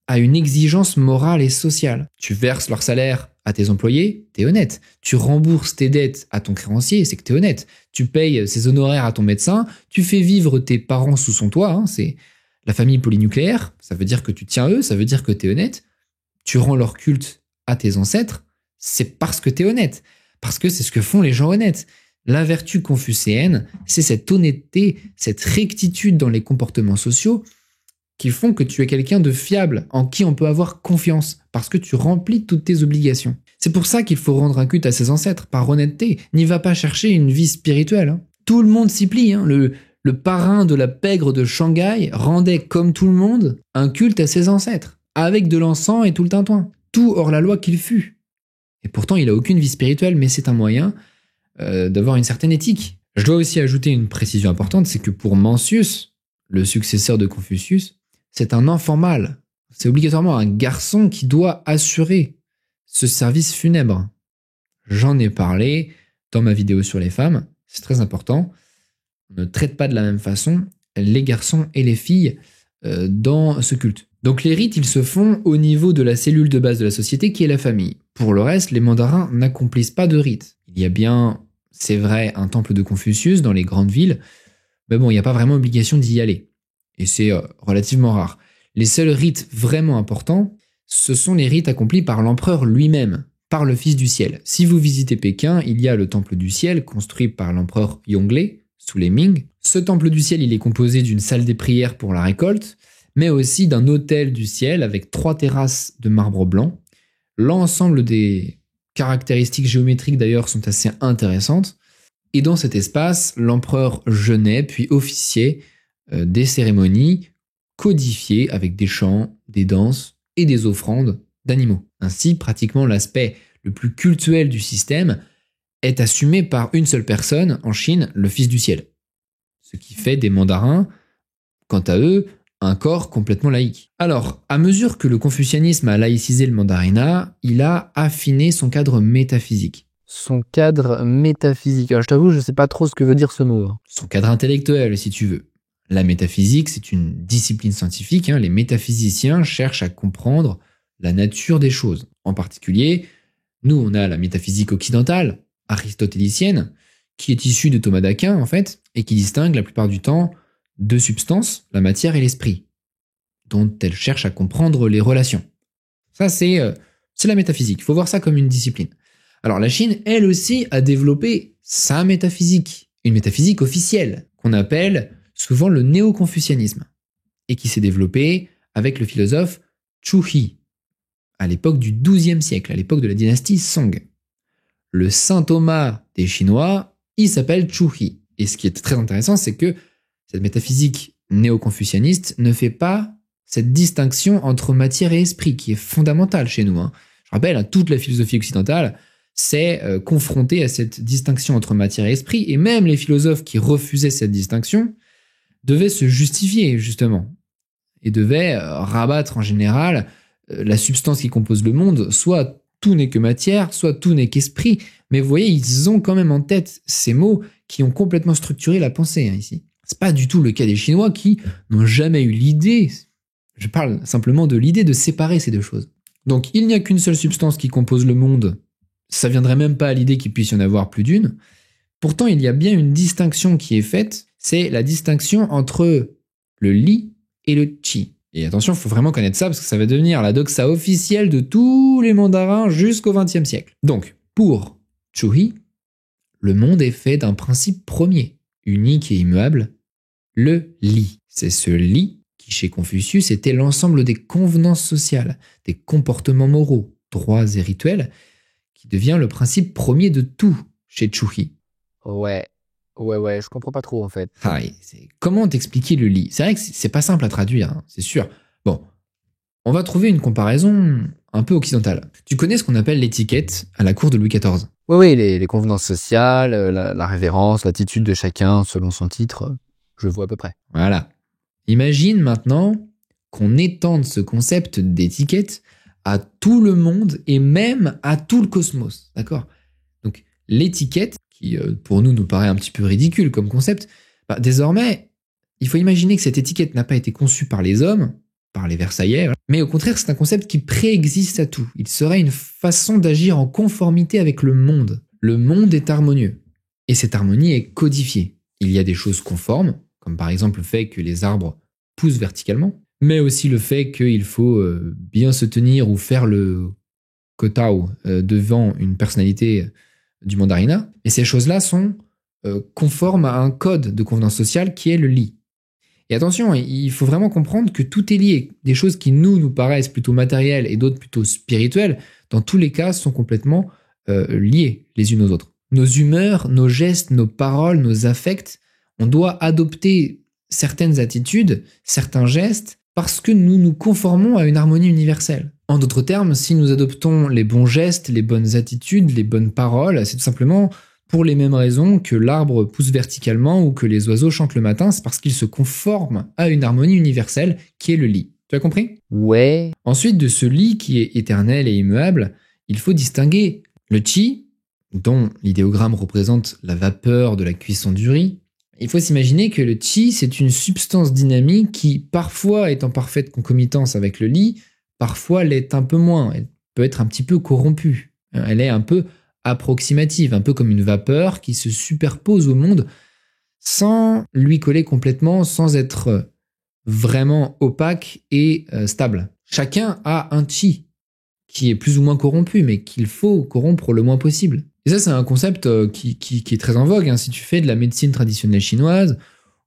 à une exigence morale et sociale. Tu verses leur salaire à tes employés, t'es honnête. Tu rembourses tes dettes à ton créancier, c'est que t'es honnête. Tu payes ses honoraires à ton médecin, tu fais vivre tes parents sous son toit, c'est la famille polynucléaire, ça veut dire que tu tiens eux, ça veut dire que t'es honnête. Tu rends leur culte à tes ancêtres, c'est parce que t'es honnête. Parce que c'est ce que font les gens honnêtes. La vertu confucéenne, c'est cette honnêteté, cette rectitude dans les comportements sociaux qui font que tu es quelqu'un de fiable, en qui on peut avoir confiance, parce que tu remplis toutes tes obligations. C'est pour ça qu'il faut rendre un culte à ses ancêtres, par honnêteté. N'y va pas chercher une vie spirituelle. Tout le monde s'y plie. Le parrain de la pègre de Shanghai rendait, comme tout le monde, un culte à ses ancêtres, avec de l'encens et tout le tintouin. Tout hors la loi qu'il fût. Et pourtant, il n'a aucune vie spirituelle, mais c'est un moyen d'avoir une certaine éthique. Je dois aussi ajouter une précision importante, c'est que pour Mencius, le successeur de Confucius, c'est un enfant mâle. C'est obligatoirement un garçon qui doit assurer ce service funèbre. J'en ai parlé dans ma vidéo sur les femmes, c'est très important. On ne traite pas de la même façon les garçons et les filles dans ce culte. Donc les rites, ils se font au niveau de la cellule de base de la société qui est la famille. Pour le reste, les mandarins n'accomplissent pas de rites. Il y a bien, c'est vrai, un temple de Confucius dans les grandes villes, mais bon, il n'y a pas vraiment obligation d'y aller. Et c'est relativement rare. Les seuls rites vraiment importants, ce sont les rites accomplis par l'empereur lui-même, par le Fils du Ciel. Si vous visitez Pékin, il y a le Temple du Ciel, construit par l'empereur Yongle, sous les Ming. Ce Temple du Ciel, il est composé d'une salle des prières pour la récolte, mais aussi d'un hôtel du ciel avec 3 terrasses de marbre blanc. L'ensemble des caractéristiques géométriques d'ailleurs sont assez intéressantes. Et dans cet espace, l'empereur jeûnait puis officiait des cérémonies codifiées avec des chants, des danses et des offrandes d'animaux. Ainsi, pratiquement l'aspect le plus cultuel du système est assumé par une seule personne en Chine, le Fils du Ciel. Ce qui fait des mandarins, quant à eux, un corps complètement laïque. Alors, à mesure que le confucianisme a laïcisé le mandarinat, il a affiné son cadre métaphysique. Son cadre métaphysique. Alors, je t'avoue, je sais pas trop ce que veut dire ce mot. Son cadre intellectuel, si tu veux. La métaphysique, c'est une discipline scientifique. Les métaphysiciens cherchent à comprendre la nature des choses. En particulier, nous, on a la métaphysique occidentale, aristotélicienne, qui est issue de Thomas d'Aquin, en fait, et qui distingue la plupart du temps 2 substances, la matière et l'esprit, dont elle cherche à comprendre les relations. Ça, c'est la métaphysique. Il faut voir ça comme une discipline. Alors, la Chine, elle aussi, a développé sa métaphysique, une métaphysique officielle, qu'on appelle souvent le néo-confucianisme, et qui s'est développée avec le philosophe Chu He, à l'époque du XIIe siècle, à l'époque de la dynastie Song. Le saint Thomas des Chinois, il s'appelle Chu He. Et ce qui est très intéressant, c'est que cette métaphysique néo-confucianiste ne fait pas cette distinction entre matière et esprit, qui est fondamentale chez nous. Je rappelle, toute la philosophie occidentale s'est confrontée à cette distinction entre matière et esprit, et même les philosophes qui refusaient cette distinction devaient se justifier, justement, et devaient rabattre en général la substance qui compose le monde, soit tout n'est que matière, soit tout n'est qu'esprit. Mais vous voyez, ils ont quand même en tête ces mots qui ont complètement structuré la pensée ici. C'est pas du tout le cas des Chinois qui n'ont jamais eu l'idée, je parle simplement de l'idée de séparer ces deux choses. Donc il n'y a qu'une seule substance qui compose le monde. Ça viendrait même pas à l'idée qu'il puisse y en avoir plus d'une. Pourtant, il y a bien une distinction qui est faite, c'est la distinction entre le Li et le Qi. Et attention, il faut vraiment connaître ça parce que ça va devenir la doxa officielle de tous les mandarins jusqu'au XXe siècle. Donc, pour Chuhi, le monde est fait d'un principe premier, unique et immuable, le Li. C'est ce Li qui, chez Confucius, était l'ensemble des convenances sociales, des comportements moraux, droits et rituels, qui devient le principe premier de tout chez Chuhi. Ouais, je comprends pas trop en fait. Comment t'expliquer le Li? C'est vrai que c'est pas simple à traduire, hein, c'est sûr. Bon, on va trouver une comparaison un peu occidentale. Tu connais ce qu'on appelle l'étiquette à la cour de Louis XIV? Oui, les convenances sociales, la révérence, l'attitude de chacun selon son titre, je vois à peu près. Voilà. Imagine maintenant qu'on étende ce concept d'étiquette à tout le monde et même à tout le cosmos, d'accord? Donc l'étiquette, qui pour nous paraît un petit peu ridicule comme concept, désormais, il faut imaginer que cette étiquette n'a pas été conçue par les hommes, par les Versaillais, mais au contraire, c'est un concept qui préexiste à tout. Il serait une façon d'agir en conformité avec le monde. Le monde est harmonieux, et cette harmonie est codifiée. Il y a des choses conformes, comme par exemple le fait que les arbres poussent verticalement, mais aussi le fait qu'il faut bien se tenir ou faire le kotao devant une personnalité du mandarinat. Et ces choses-là sont conformes à un code de convenance sociale qui est le Li. Et attention, il faut vraiment comprendre que tout est lié. Des choses qui nous paraissent plutôt matérielles et d'autres plutôt spirituelles, dans tous les cas, sont complètement liées les unes aux autres. Nos humeurs, nos gestes, nos paroles, nos affects, on doit adopter certaines attitudes, certains gestes, parce que nous nous conformons à une harmonie universelle. En d'autres termes, si nous adoptons les bons gestes, les bonnes attitudes, les bonnes paroles, c'est tout simplement pour les mêmes raisons que l'arbre pousse verticalement ou que les oiseaux chantent le matin, c'est parce qu'ils se conforment à une harmonie universelle qui est le Li. Tu as compris? Ouais. Ensuite, de ce Li qui est éternel et immuable, il faut distinguer le Qi, dont l'idéogramme représente la vapeur de la cuisson du riz. Il faut s'imaginer que le Qi, c'est une substance dynamique qui, parfois, est en parfaite concomitance avec le Li, parfois l'est un peu moins. Elle peut être un petit peu corrompue. Elle est un peu approximative, un peu comme une vapeur qui se superpose au monde sans lui coller complètement, sans être vraiment opaque et stable. Chacun a un Qi qui est plus ou moins corrompu, mais qu'il faut corrompre le moins possible. Et ça, c'est un concept qui est très en vogue. Si tu fais de la médecine traditionnelle chinoise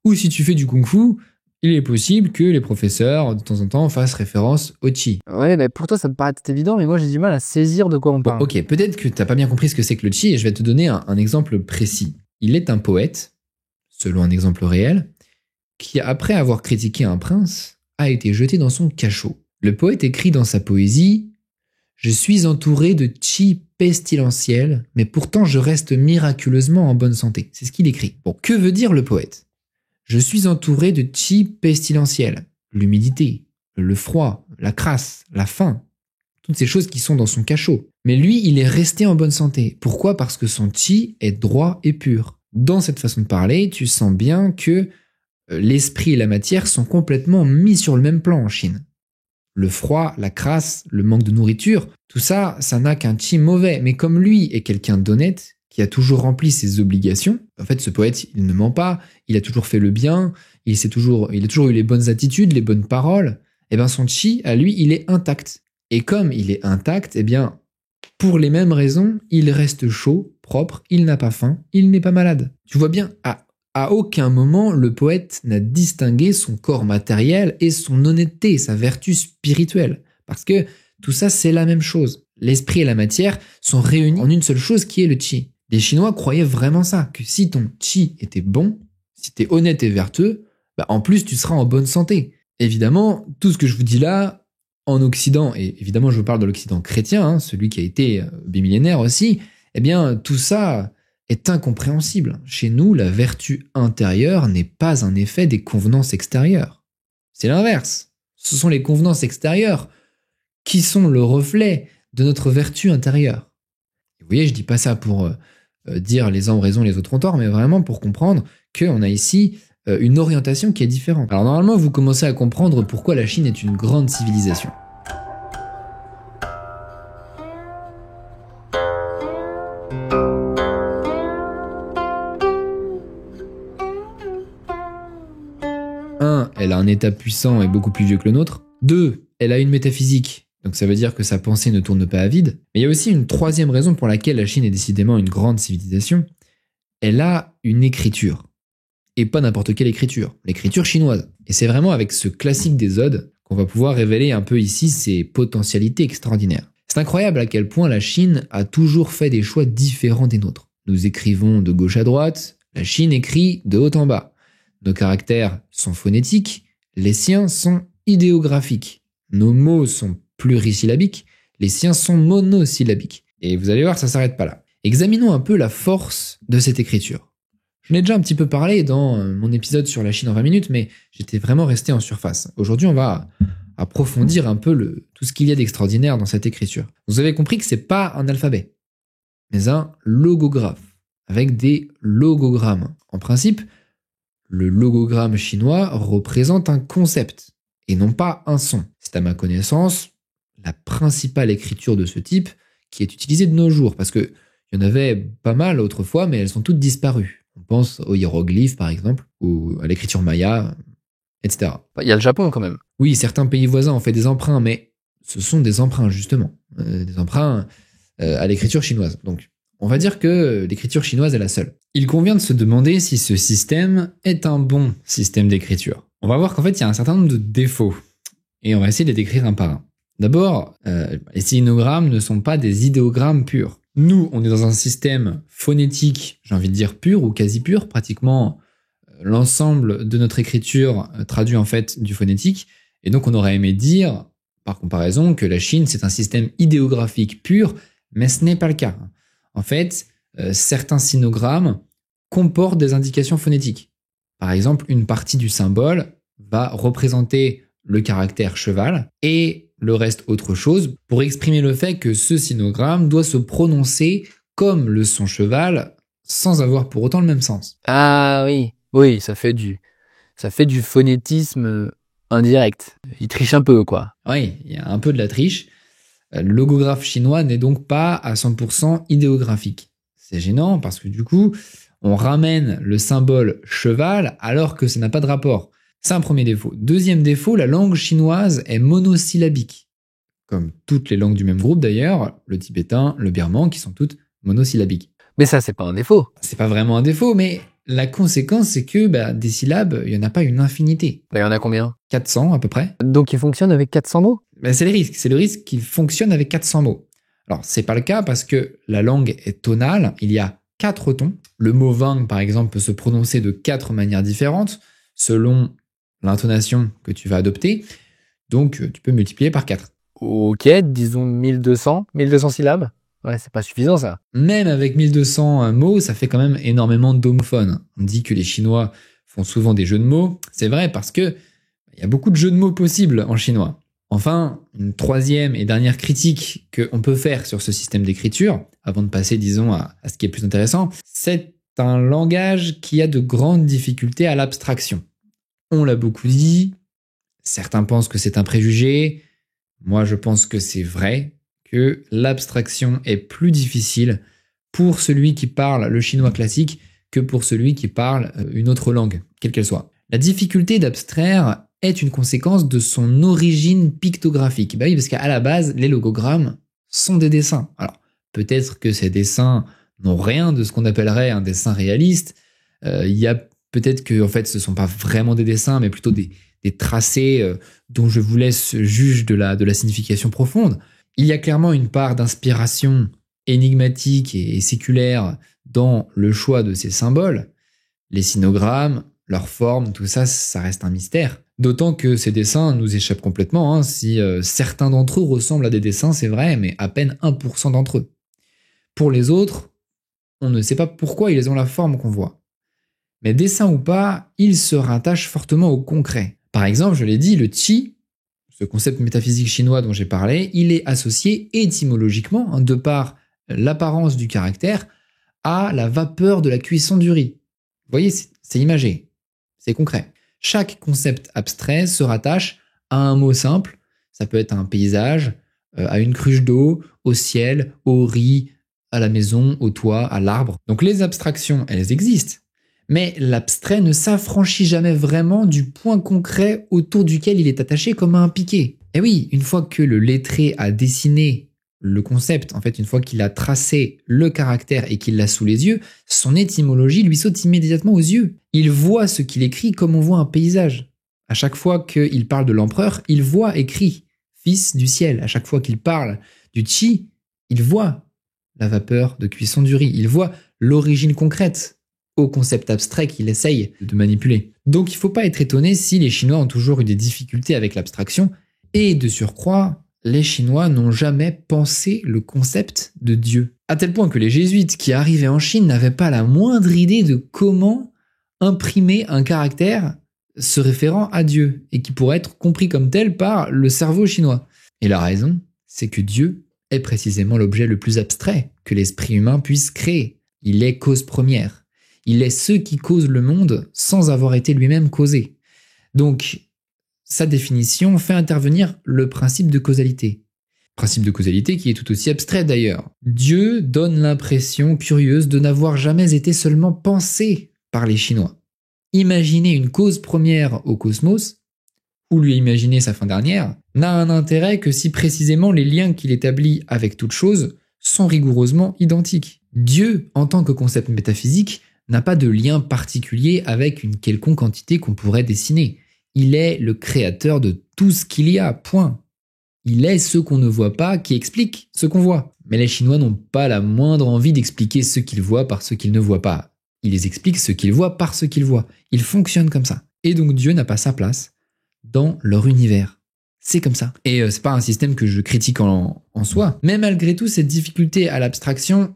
ou si tu fais du kung-fu, il est possible que les professeurs, de temps en temps, fassent référence au Qi. Ouais, mais pour toi, ça me paraît évident, mais moi, j'ai du mal à saisir de quoi on parle. Bon, ok, peut-être que t'as pas bien compris ce que c'est que le Qi, et je vais te donner un exemple précis. Il est un poète, selon un exemple réel, qui, après avoir critiqué un prince, a été jeté dans son cachot. Le poète écrit dans sa poésie « Je suis entouré de Qi pestilentiel, mais pourtant je reste miraculeusement en bonne santé. » C'est ce qu'il écrit. Bon, que veut dire le poète? Je suis entouré de Qi pestilentiel. L'humidité, le froid, la crasse, la faim. Toutes ces choses qui sont dans son cachot. Mais lui, il est resté en bonne santé. Pourquoi? Parce que son Qi est droit et pur. Dans cette façon de parler, tu sens bien que l'esprit et la matière sont complètement mis sur le même plan en Chine. Le froid, la crasse, le manque de nourriture, tout ça, ça n'a qu'un Qi mauvais. Mais comme lui est quelqu'un d'honnête, qui a toujours rempli ses obligations, en fait, ce poète, il ne ment pas, il a toujours fait le bien, il a toujours eu les bonnes attitudes, les bonnes paroles, et bien son Qi, à lui, il est intact. Et comme il est intact, eh bien, pour les mêmes raisons, il reste chaud, propre, il n'a pas faim, il n'est pas malade. Tu vois bien, à aucun moment, le poète n'a distingué son corps matériel et son honnêteté, sa vertu spirituelle. Parce que tout ça, c'est la même chose. L'esprit et la matière sont réunis en une seule chose qui est le Qi. Les Chinois croyaient vraiment ça, que si ton Qi était bon, si t'es honnête et vertueux, en plus tu seras en bonne santé. Évidemment, tout ce que je vous dis là, en Occident, et évidemment je vous parle de l'Occident chrétien, celui qui a été bimillénaire aussi, eh bien tout ça est incompréhensible. Chez nous, la vertu intérieure n'est pas un effet des convenances extérieures. C'est l'inverse. Ce sont les convenances extérieures qui sont le reflet de notre vertu intérieure. Et vous voyez, je dis pas ça pour dire les uns ont raison, les autres ont tort, mais vraiment pour comprendre qu'on a ici une orientation qui est différente. Alors normalement, vous commencez à comprendre pourquoi la Chine est une grande civilisation. 1, elle a un état puissant et beaucoup plus vieux que le nôtre. 2, elle a une métaphysique, donc ça veut dire que sa pensée ne tourne pas à vide. Mais il y a aussi une troisième raison pour laquelle la Chine est décidément une grande civilisation. Elle a une écriture. Et pas n'importe quelle écriture, l'écriture chinoise. Et c'est vraiment avec ce classique des odes qu'on va pouvoir révéler un peu ici ses potentialités extraordinaires. C'est incroyable à quel point la Chine a toujours fait des choix différents des nôtres. Nous écrivons de gauche à droite, la Chine écrit de haut en bas. Nos caractères sont phonétiques, les siens sont idéographiques. Nos mots sont plurisyllabiques, les siens sont monosyllabiques. Et vous allez voir, ça s'arrête pas là. Examinons un peu la force de cette écriture. Je n'ai déjà un petit peu parlé dans mon épisode sur la Chine en 20 minutes, mais j'étais vraiment resté en surface. Aujourd'hui, on va approfondir un peu tout ce qu'il y a d'extraordinaire dans cette écriture. Vous avez compris que c'est pas un alphabet, mais un logographe, avec des logogrammes. En principe, le logogramme chinois représente un concept, et non pas un son. C'est à ma connaissance la principale écriture de ce type qui est utilisée de nos jours, parce que il y en avait pas mal autrefois, mais elles sont toutes disparues. On pense aux hiéroglyphes, par exemple, ou à l'écriture maya, etc. Il y a le Japon quand même. Oui, certains pays voisins ont fait des emprunts, mais ce sont des emprunts, justement. Des emprunts à l'écriture chinoise. Donc, on va dire que l'écriture chinoise est la seule. Il convient de se demander si ce système est un bon système d'écriture. On va voir qu'en fait, il y a un certain nombre de défauts. Et on va essayer de les décrire un par un. D'abord, les sinogrammes ne sont pas des idéogrammes purs. Nous, on est dans un système phonétique, j'ai envie de dire pur ou quasi pur, pratiquement l'ensemble de notre écriture traduit en fait du phonétique. Et donc on aurait aimé dire, par comparaison, que la Chine c'est un système idéographique pur, mais ce n'est pas le cas. En fait, certains sinogrammes comportent des indications phonétiques. Par exemple, une partie du symbole va représenter le caractère cheval et le reste autre chose pour exprimer le fait que ce sinogramme doit se prononcer comme le son cheval sans avoir pour autant le même sens. Ah oui, oui, ça fait du phonétisme indirect. Il triche un peu, quoi. Oui, il y a un peu de la triche. Le logographe chinois n'est donc pas à 100% idéographique. C'est gênant parce que du coup, on ramène le symbole cheval alors que ça n'a pas de rapport. C'est un premier défaut. Deuxième défaut, la langue chinoise est monosyllabique. Comme toutes les langues du même groupe d'ailleurs, le tibétain, le birman, qui sont toutes monosyllabiques. Mais ça, c'est pas un défaut. C'est pas vraiment un défaut, mais la conséquence, c'est que des syllabes, il n'y en a pas une infinité. Il y en a combien? 400 à peu près. Donc il fonctionne avec 400 mots? C'est le risque. C'est le risque qu'il fonctionne avec 400 mots. Alors, c'est pas le cas parce que la langue est tonale. Il y a 4 tons. Le mot vang, par exemple, peut se prononcer de 4 manières différentes selon l'intonation que tu vas adopter. Donc, tu peux multiplier par 4. Ok, disons 1200 syllabes. Ouais, c'est pas suffisant ça. Même avec 1200 mots, ça fait quand même énormément d'homophones. On dit que les Chinois font souvent des jeux de mots. C'est vrai parce que il y a beaucoup de jeux de mots possibles en chinois. Enfin, une troisième et dernière critique qu'on peut faire sur ce système d'écriture, avant de passer, disons, à ce qui est plus intéressant, c'est un langage qui a de grandes difficultés à l'abstraction. On l'a beaucoup dit, certains pensent que c'est un préjugé, moi je pense que c'est vrai, que l'abstraction est plus difficile pour celui qui parle le chinois classique que pour celui qui parle une autre langue, quelle qu'elle soit. La difficulté d'abstraire est une conséquence de son origine pictographique. Oui, parce qu'à la base, les logogrammes sont des dessins. Alors, peut-être que ces dessins n'ont rien de ce qu'on appellerait un dessin réaliste. Il y a peut-être que, en fait, ce sont pas vraiment des dessins, mais plutôt des tracés dont je vous laisse juge de la signification profonde. Il y a clairement une part d'inspiration énigmatique et séculaire dans le choix de ces symboles. Les sinogrammes, leur forme, tout ça, ça reste un mystère. D'autant que ces dessins nous échappent complètement. Si certains d'entre eux ressemblent à des dessins, c'est vrai, mais à peine 1% d'entre eux. Pour les autres, on ne sait pas pourquoi ils ont la forme qu'on voit. Mais dessin ou pas, ils se rattachent fortement au concret. Par exemple, je l'ai dit, le qi, ce concept métaphysique chinois dont j'ai parlé, il est associé étymologiquement, de par l'apparence du caractère, à la vapeur de la cuisson du riz. Vous voyez, c'est imagé, c'est concret. Chaque concept abstrait se rattache à un mot simple. Ça peut être un paysage, à une cruche d'eau, au ciel, au riz, à la maison, au toit, à l'arbre. Donc les abstractions, elles existent. Mais l'abstrait ne s'affranchit jamais vraiment du point concret autour duquel il est attaché comme à un piquet. Et oui, une fois que le lettré a dessiné le concept, en fait, une fois qu'il a tracé le caractère et qu'il l'a sous les yeux, son étymologie lui saute immédiatement aux yeux. Il voit ce qu'il écrit comme on voit un paysage. À chaque fois qu'il parle de l'empereur, il voit écrit « Fils du ciel ». À chaque fois qu'il parle du chi, il voit la vapeur de cuisson du riz. Il voit l'origine concrète au concept abstrait qu'il essaye de manipuler. Donc il ne faut pas être étonné si les Chinois ont toujours eu des difficultés avec l'abstraction, et de surcroît, les Chinois n'ont jamais pensé le concept de Dieu. À tel point que les jésuites qui arrivaient en Chine n'avaient pas la moindre idée de comment imprimer un caractère se référant à Dieu, et qui pourrait être compris comme tel par le cerveau chinois. Et la raison, c'est que Dieu est précisément l'objet le plus abstrait que l'esprit humain puisse créer. Il est cause première. Il est ce qui cause le monde sans avoir été lui-même causé. Donc, sa définition fait intervenir le principe de causalité. Principe de causalité qui est tout aussi abstrait d'ailleurs. Dieu donne l'impression curieuse de n'avoir jamais été seulement pensé par les Chinois. Imaginer une cause première au cosmos, ou lui imaginer sa fin dernière, n'a un intérêt que si précisément les liens qu'il établit avec toute chose sont rigoureusement identiques. Dieu, en tant que concept métaphysique, n'a pas de lien particulier avec une quelconque entité qu'on pourrait dessiner. Il est le créateur de tout ce qu'il y a, point. Il est ce qu'on ne voit pas qui explique ce qu'on voit. Mais les Chinois n'ont pas la moindre envie d'expliquer ce qu'ils voient par ce qu'ils ne voient pas. Ils expliquent ce qu'ils voient par ce qu'ils voient. Ils fonctionnent comme ça. Et donc Dieu n'a pas sa place dans leur univers. C'est comme ça. Et c'est pas un système que je critique en soi. Mais malgré tout, cette difficulté à l'abstraction,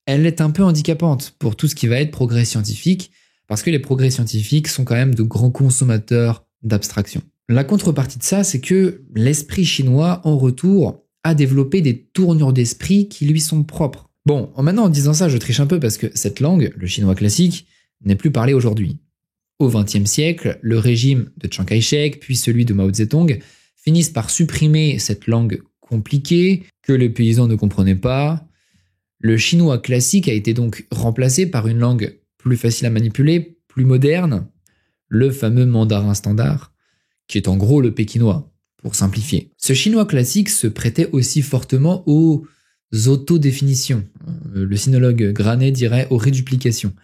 elle est un peu handicapante pour tout ce qui va être progrès scientifique, parce que les progrès scientifiques sont quand même de grands consommateurs d'abstraction. La contrepartie de ça, c'est que l'esprit chinois, en retour, a développé des tournures d'esprit qui lui sont propres. Bon, maintenant en disant ça, je triche un peu parce que cette langue, le chinois classique, n'est plus parlée aujourd'hui. Au XXe siècle, le régime de Chiang Kai-shek, puis celui de Mao Zedong, finissent par supprimer cette langue compliquée, que les paysans ne comprenaient pas. Le chinois classique a été donc remplacé par une langue plus facile à manipuler, plus moderne, le fameux mandarin standard, qui est en gros le pékinois, pour simplifier. Ce chinois classique se prêtait aussi fortement aux autodéfinitions. Le sinologue Granet dirait aux réduplications.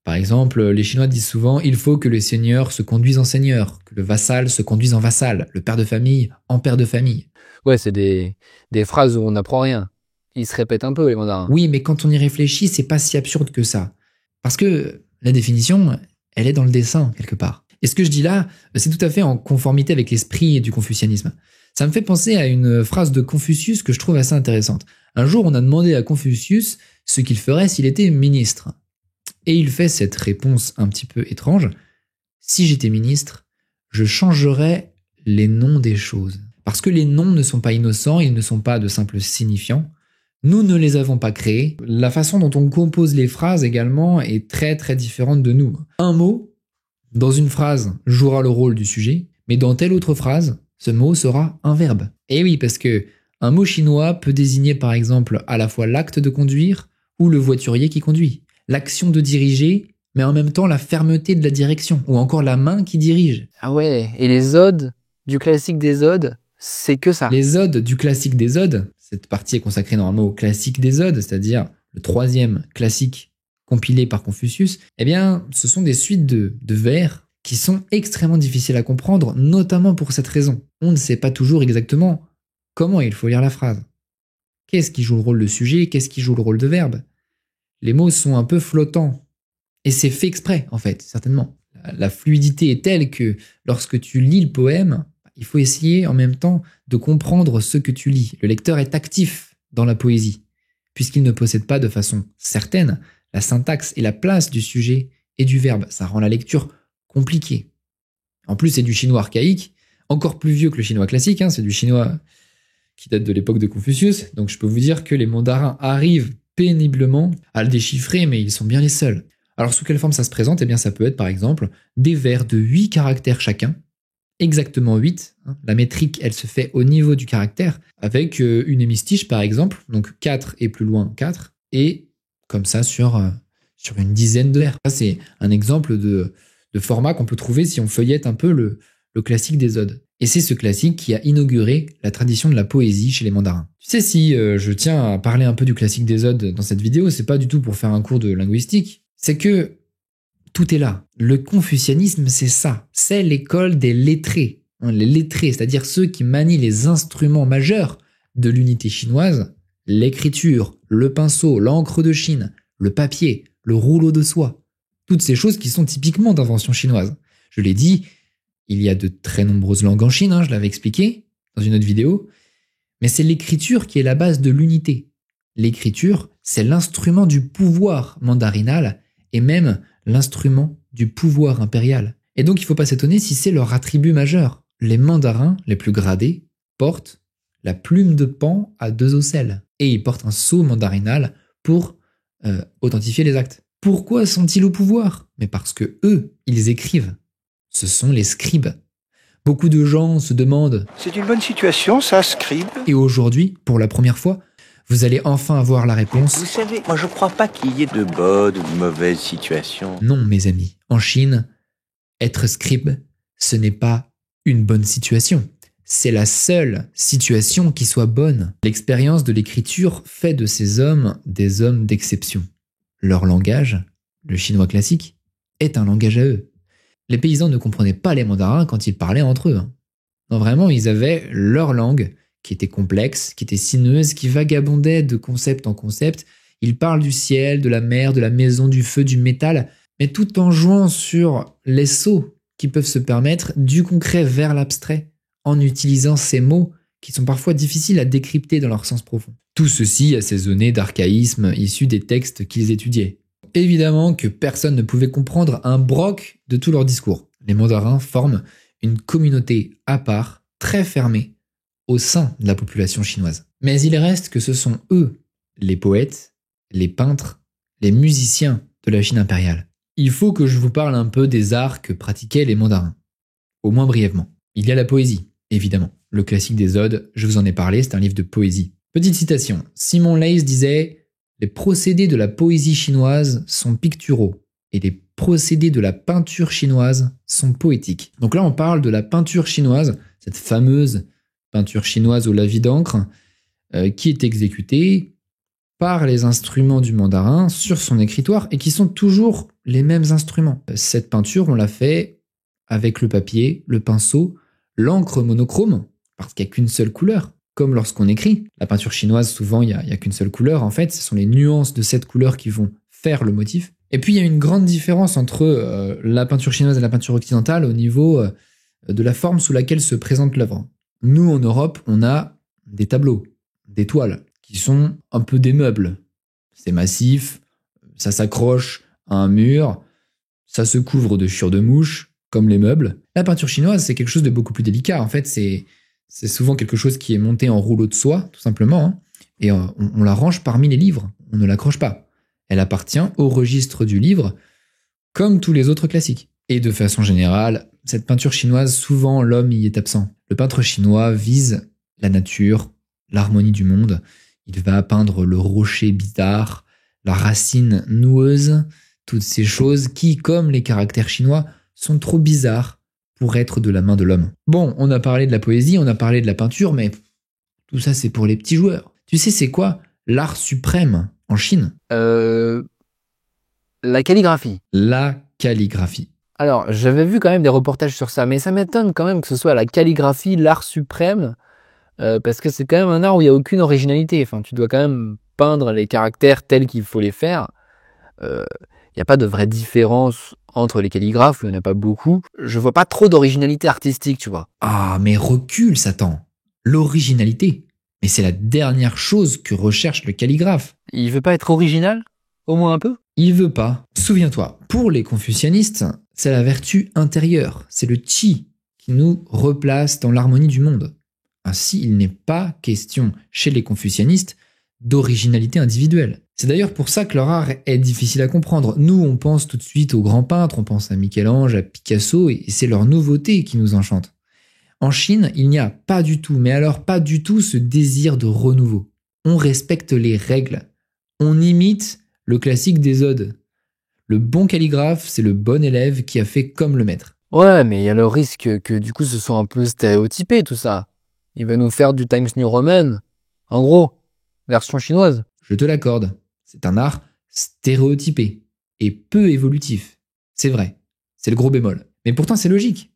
Par exemple, les Chinois disent souvent « il faut que le seigneur se conduise en seigneur, que le vassal se conduise en vassal, le père de famille en père de famille ». Ouais, c'est des phrases où on n'apprend rien. Ils se répètent un peu, les mandarins. Oui, mais quand on y réfléchit, c'est pas si absurde que ça. Parce que la définition, elle est dans le dessin, quelque part. Et ce que je dis là, c'est tout à fait en conformité avec l'esprit du confucianisme. Ça me fait penser à une phrase de Confucius que je trouve assez intéressante. Un jour, on a demandé à Confucius ce qu'il ferait s'il était ministre. Et il fait cette réponse un petit peu étrange. « Si j'étais ministre, je changerais les noms des choses. » Parce que les noms ne sont pas innocents, ils ne sont pas de simples signifiants. Nous ne les avons pas créés. La façon dont on compose les phrases également est très très différente de nous. Un mot, dans une phrase, jouera le rôle du sujet, mais dans telle autre phrase, ce mot sera un verbe. Et oui, parce que un mot chinois peut désigner par exemple à la fois l'acte de conduire ou le voiturier qui conduit, l'action de diriger, mais en même temps la fermeté de la direction, ou encore la main qui dirige. Ah ouais, et les odes, du classique des odes, c'est que ça. Les odes du classique des odes, cette partie est consacrée normalement au classique des odes, c'est-à-dire le troisième classique compilé par Confucius, eh bien, ce sont des suites de vers qui sont extrêmement difficiles à comprendre, notamment pour cette raison. On ne sait pas toujours exactement comment il faut lire la phrase. Qu'est-ce qui joue le rôle de sujet, qu'est-ce qui joue le rôle de verbe? Les mots sont un peu flottants. Et c'est fait exprès, en fait, certainement. La fluidité est telle que lorsque tu lis le poème, il faut essayer en même temps de comprendre ce que tu lis. Le lecteur est actif dans la poésie, puisqu'il ne possède pas de façon certaine la syntaxe et la place du sujet et du verbe. Ça rend la lecture compliquée. En plus, c'est du chinois archaïque, encore plus vieux que le chinois classique, hein, c'est du chinois qui date de l'époque de Confucius. Donc je peux vous dire que les mandarins arrivent péniblement à le déchiffrer, mais ils sont bien les seuls. Alors sous quelle forme ça se présente? Eh bien ça peut être par exemple des vers de 8 caractères chacun, exactement 8. La métrique, elle se fait au niveau du caractère, avec une hémistiche par exemple, donc 4 et plus loin 4, et comme ça sur sur une dizaine de vers. Ça, c'est un exemple de format qu'on peut trouver si on feuillette un peu le classique des odes. Et c'est ce classique qui a inauguré la tradition de la poésie chez les mandarins. Tu sais, si je tiens à parler un peu du classique des odes dans cette vidéo, c'est pas du tout pour faire un cours de linguistique, c'est que tout est là. Le confucianisme, c'est ça. C'est l'école des lettrés. Les lettrés, c'est-à-dire ceux qui manient les instruments majeurs de l'unité chinoise, l'écriture, le pinceau, l'encre de Chine, le papier, le rouleau de soie. Toutes ces choses qui sont typiquement d'invention chinoise. Je l'ai dit, il y a de très nombreuses langues en Chine, je l'avais expliqué dans une autre vidéo, mais c'est l'écriture qui est la base de l'unité. L'écriture, c'est l'instrument du pouvoir mandarinal et même l'instrument du pouvoir impérial. Et donc il ne faut pas s'étonner si c'est leur attribut majeur. Les mandarins les plus gradés portent la plume de Pan à 2 ocelles et ils portent un sceau mandarinal pour authentifier les actes. Pourquoi sont-ils au pouvoir? Mais parce que eux, ils écrivent. Ce sont les scribes. Beaucoup de gens se demandent « C'est une bonne situation, ça, scribe ?» Et aujourd'hui, pour la première fois, vous allez enfin avoir la réponse. Vous savez, moi je crois pas qu'il y ait de bonnes ou de mauvaises situations. Non, mes amis. En Chine, être scribe, ce n'est pas une bonne situation. C'est la seule situation qui soit bonne. L'expérience de l'écriture fait de ces hommes des hommes d'exception. Leur langage, le chinois classique, est un langage à eux. Les paysans ne comprenaient pas les mandarins quand ils parlaient entre eux. Non, vraiment, ils avaient leur langue, qui était complexe, qui était sinueuse, qui vagabondait de concept en concept. Ils parlent du ciel, de la mer, de la maison, du feu, du métal, mais tout en jouant sur les sauts qui peuvent se permettre du concret vers l'abstrait, en utilisant ces mots qui sont parfois difficiles à décrypter dans leur sens profond. Tout ceci assaisonné d'archaïsmes issus des textes qu'ils étudiaient. Évidemment que personne ne pouvait comprendre un broc de tout leur discours. Les mandarins forment une communauté à part, très fermée, au sein de la population chinoise. Mais il reste que ce sont eux, les poètes, les peintres, les musiciens de la Chine impériale. Il faut que je vous parle un peu des arts que pratiquaient les mandarins, au moins brièvement. Il y a la poésie, évidemment. Le classique des odes, je vous en ai parlé, c'est un livre de poésie. Petite citation, Simon Leys disait « Les procédés de la poésie chinoise sont picturaux et les procédés de la peinture chinoise sont poétiques. » Donc là, on parle de la peinture chinoise, cette fameuse peinture chinoise au lavis d'encre, qui est exécutée par les instruments du mandarin sur son écritoire et qui sont toujours les mêmes instruments. Cette peinture, on l'a fait avec le papier, le pinceau, l'encre monochrome, parce qu'il n'y a qu'une seule couleur. Comme lorsqu'on écrit, la peinture chinoise, souvent, il n'y a qu'une seule couleur. En fait, ce sont les nuances de cette couleur qui vont faire le motif. Et puis, il y a une grande différence entre la peinture chinoise et la peinture occidentale au niveau de la forme sous laquelle se présente l'œuvre. Nous, en Europe, on a des tableaux, des toiles, qui sont un peu des meubles. C'est massif, ça s'accroche à un mur, ça se couvre de chiures de mouche, comme les meubles. La peinture chinoise, c'est quelque chose de beaucoup plus délicat. En fait, c'est souvent quelque chose qui est monté en rouleau de soie, tout simplement, et on la range parmi les livres. On ne l'accroche pas. Elle appartient au registre du livre, comme tous les autres classiques. Et de façon générale, cette peinture chinoise, souvent l'homme y est absent. Le peintre chinois vise la nature, l'harmonie du monde. Il va peindre le rocher bizarre, la racine noueuse, toutes ces choses qui, comme les caractères chinois, sont trop bizarres pour être de la main de l'homme. Bon, on a parlé de la poésie, on a parlé de la peinture, mais tout ça c'est pour les petits joueurs. Tu sais c'est quoi l'art suprême en Chine? La calligraphie. La calligraphie. Alors, j'avais vu quand même des reportages sur ça, mais ça m'étonne quand même que ce soit la calligraphie, l'art suprême, parce que c'est quand même un art où il n'y a aucune originalité. Enfin, tu dois quand même peindre les caractères tels qu'il faut les faire. Il n'y a pas de vraie différence entre les calligraphes, il n'y en a pas beaucoup. Je vois pas trop d'originalité artistique, tu vois. Ah, mais recule, Satan. L'originalité. Mais c'est la dernière chose que recherche le calligraphe. Il veut pas être original? Au moins un peu? Il veut pas. Souviens-toi, pour les confucianistes, c'est la vertu intérieure, c'est le qi qui nous replace dans l'harmonie du monde. Ainsi, il n'est pas question chez les confucianistes d'originalité individuelle. C'est d'ailleurs pour ça que leur art est difficile à comprendre. Nous, on pense tout de suite aux grands peintres, on pense à Michel-Ange, à Picasso, et c'est leur nouveauté qui nous enchante. En Chine, il n'y a pas du tout, mais alors pas du tout ce désir de renouveau. On respecte les règles. On imite le classique des odes. Le bon calligraphe, c'est le bon élève qui a fait comme le maître. Ouais, mais il y a le risque que du coup ce soit un peu stéréotypé tout ça. Il va nous faire du Times New Roman. En gros, version chinoise. Je te l'accorde, c'est un art stéréotypé et peu évolutif. C'est vrai, c'est le gros bémol. Mais pourtant c'est logique.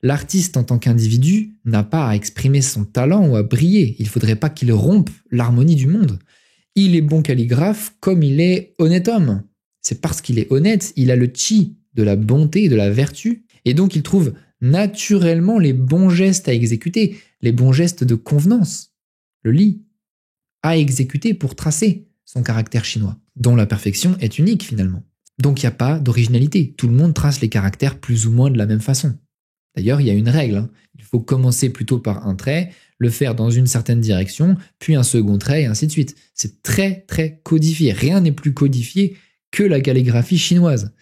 L'artiste en tant qu'individu n'a pas à exprimer son talent ou à briller. Il faudrait pas qu'il rompe l'harmonie du monde. Il est bon calligraphe comme il est honnête homme. C'est parce qu'il est honnête, il a le chi de la bonté et de la vertu, et donc il trouve naturellement les bons gestes à exécuter, les bons gestes de convenance, le li, à exécuter pour tracer son caractère chinois, dont la perfection est unique finalement. Donc il n'y a pas d'originalité, tout le monde trace les caractères plus ou moins de la même façon. D'ailleurs, il y a une règle, il faut commencer plutôt par un trait, le faire dans une certaine direction, puis un second trait, et ainsi de suite. C'est très très codifié, rien n'est plus codifié que la calligraphie chinoise.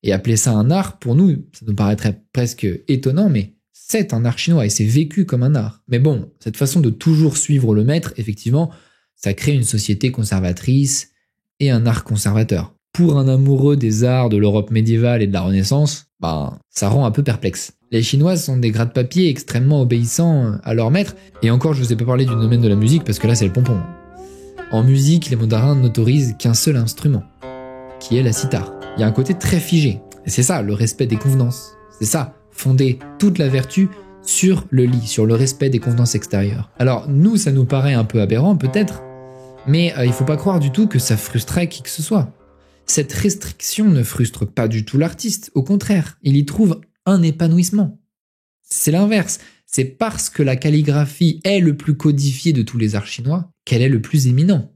Et appeler ça un art, pour nous, ça nous paraîtrait presque étonnant, mais c'est un art chinois et c'est vécu comme un art. Mais bon, cette façon de toujours suivre le maître, effectivement, ça crée une société conservatrice et un art conservateur. Pour un amoureux des arts de l'Europe médiévale et de la Renaissance, ça rend un peu perplexe. Les Chinoises sont des gratte-papier extrêmement obéissants à leur maître, et encore je vous ai pas parlé du domaine de la musique parce que là c'est le pompon. En musique, les mandarins n'autorisent qu'un seul instrument, qui est la sitar. Il y a un côté très figé, et c'est ça, le respect des convenances. C'est ça, fonder toute la vertu sur le li, sur le respect des convenances extérieures. Alors nous, ça nous paraît un peu aberrant peut-être, mais il faut pas croire du tout que ça frustrerait qui que ce soit. Cette restriction ne frustre pas du tout l'artiste, au contraire, il y trouve un épanouissement. C'est l'inverse, c'est parce que la calligraphie est le plus codifié de tous les arts chinois qu'elle est le plus éminent.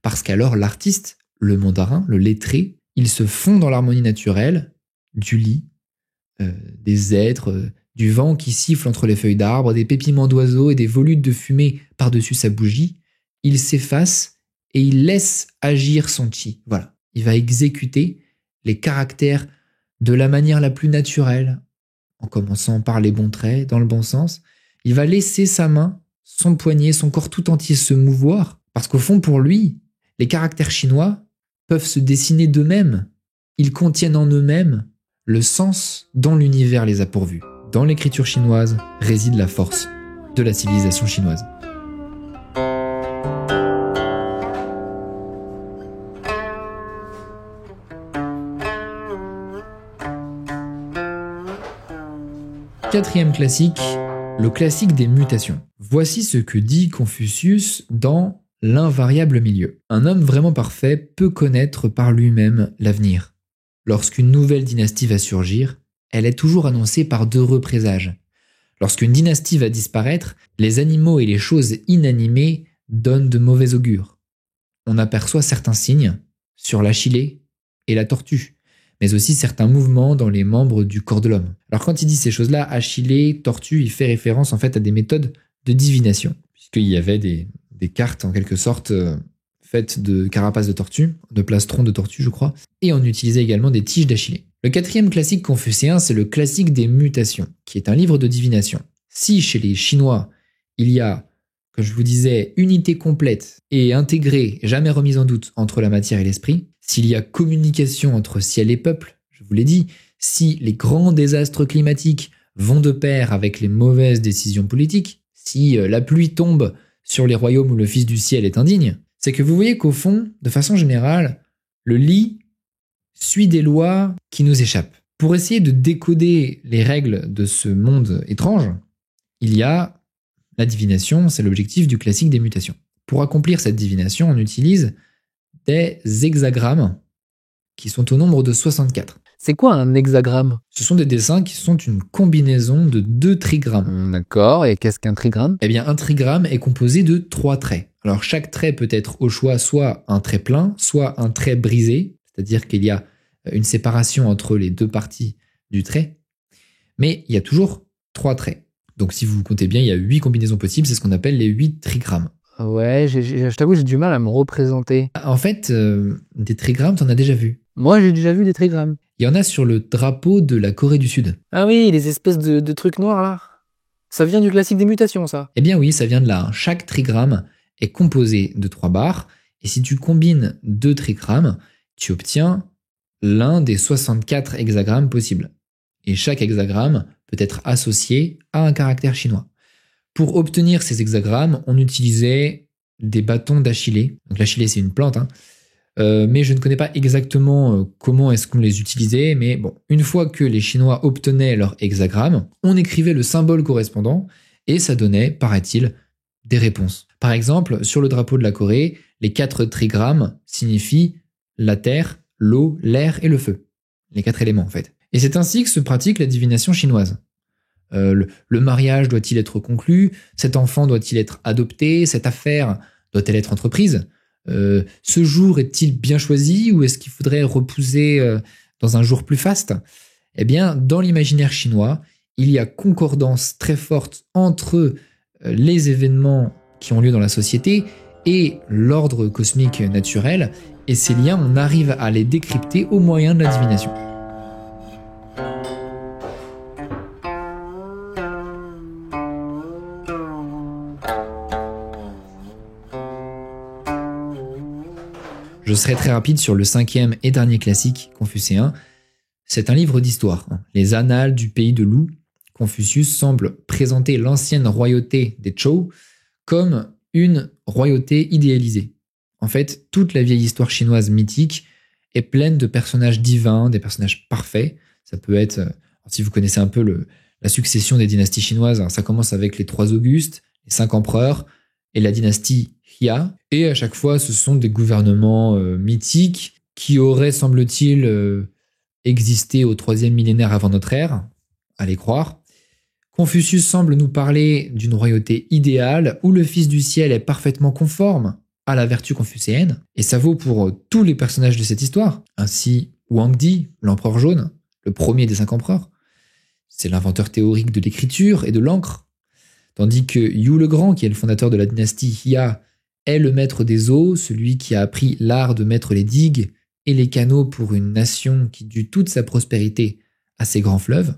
Parce qu'alors l'artiste, le mandarin, le lettré, il se fond dans l'harmonie naturelle du li, des êtres, du vent qui siffle entre les feuilles d'arbres, des pépiments d'oiseaux et des volutes de fumée par-dessus sa bougie. Il s'efface et il laisse agir son chi. Voilà. Il va exécuter les caractères de la manière la plus naturelle, en commençant par les bons traits, dans le bon sens. Il va laisser sa main, son poignet, son corps tout entier se mouvoir, parce qu'au fond, pour lui, les caractères chinois peuvent se dessiner d'eux-mêmes. Ils contiennent en eux-mêmes le sens dont l'univers les a pourvus. Dans l'écriture chinoise réside la force de la civilisation chinoise. Quatrième classique, le classique des mutations. Voici ce que dit Confucius dans L'invariable milieu. Un homme vraiment parfait peut connaître par lui-même l'avenir. Lorsqu'une nouvelle dynastie va surgir, elle est toujours annoncée par d'heureux présages. Lorsqu'une dynastie va disparaître, les animaux et les choses inanimées donnent de mauvais augure. On aperçoit certains signes sur l'achillée et la tortue, mais aussi certains mouvements dans les membres du corps de l'homme. Alors quand il dit ces choses-là, achillée, tortue, il fait référence en fait à des méthodes de divination, puisqu'il y avait des cartes en quelque sorte faites de carapaces de tortue, de plastrons de tortue je crois, et on utilisait également des tiges d'achillée. Le quatrième classique confucéen, c'est le classique des mutations, qui est un livre de divination. Si chez les Chinois, il y a, comme je vous disais, unité complète et intégrée, jamais remise en doute entre la matière et l'esprit, s'il y a communication entre ciel et peuple, je vous l'ai dit, si les grands désastres climatiques vont de pair avec les mauvaises décisions politiques, si la pluie tombe sur les royaumes où le Fils du ciel est indigne, c'est que vous voyez qu'au fond, de façon générale, le li suit des lois qui nous échappent. Pour essayer de décoder les règles de ce monde étrange, il y a la divination, c'est l'objectif du classique des mutations. Pour accomplir cette divination, on utilise des hexagrammes qui sont au nombre de 64. C'est quoi un hexagramme? Ce sont des dessins qui sont une combinaison de 2 trigrammes. D'accord, et qu'est-ce qu'un trigramme? Eh bien, un trigramme est composé de 3 traits. Alors, chaque trait peut être au choix soit un trait plein, soit un trait brisé, c'est-à-dire qu'il y a une séparation entre les 2 parties du trait, mais il y a toujours 3 traits. Donc, si vous comptez bien, il y a 8 combinaisons possibles, c'est ce qu'on appelle les 8 trigrammes. Ouais, je t'avoue, j'ai du mal à me représenter. En fait, des trigrammes, t'en as déjà vu. Moi, j'ai déjà vu des trigrammes. Il y en a sur le drapeau de la Corée du Sud. Ah oui, les espèces de trucs noirs, là. Ça vient du classique des mutations, ça. Eh bien oui, ça vient de là. Chaque trigramme est composé de 3 barres, et si tu combines 2 trigrammes, tu obtiens l'un des 64 hexagrammes possibles. Et chaque hexagramme peut être associé à un caractère chinois. Pour obtenir ces hexagrammes, on utilisait des bâtons d'Achillée. Donc l'Achillée, c'est une plante, mais je ne connais pas exactement comment est-ce qu'on les utilisait. Mais bon, une fois que les Chinois obtenaient leur hexagramme, on écrivait le symbole correspondant et ça donnait, paraît-il, des réponses. Par exemple, sur le drapeau de la Corée, les 4 trigrammes signifient la terre, l'eau, l'air et le feu. Les 4 éléments, en fait. Et c'est ainsi que se pratique la divination chinoise. Le mariage doit-il être conclu? Cet enfant doit-il être adopté? Cette affaire doit-elle être entreprise? Ce jour est-il bien choisi ou est-ce qu'il faudrait repousser dans un jour plus faste? Eh bien, dans l'imaginaire chinois, il y a concordance très forte entre les événements qui ont lieu dans la société et l'ordre cosmique naturel, et ces liens, on arrive à les décrypter au moyen de la divination. Je serai très rapide sur le 5e et dernier classique confucéen. C'est un livre d'histoire, les Annales du pays de Lou. Confucius semble présenter l'ancienne royauté des Zhou comme une royauté idéalisée. En fait, toute la vieille histoire chinoise mythique est pleine de personnages divins, des personnages parfaits. Ça peut être, si vous connaissez un peu la succession des dynasties chinoises, ça commence avec les 3 Augustes, les 5 empereurs et la dynastie Xia. Et à chaque fois, ce sont des gouvernements mythiques qui auraient, semble-t-il, existé au 3e millénaire avant notre ère, allez croire. Confucius semble nous parler d'une royauté idéale où le Fils du ciel est parfaitement conforme à la vertu confucéenne, et ça vaut pour tous les personnages de cette histoire. Ainsi, Wang Di, l'empereur jaune, le premier des 5 empereurs, c'est l'inventeur théorique de l'écriture et de l'encre, tandis que Yu le Grand, qui est le fondateur de la dynastie Xia, est le maître des eaux, celui qui a appris l'art de mettre les digues et les canaux pour une nation qui dut toute sa prospérité à ces grands fleuves.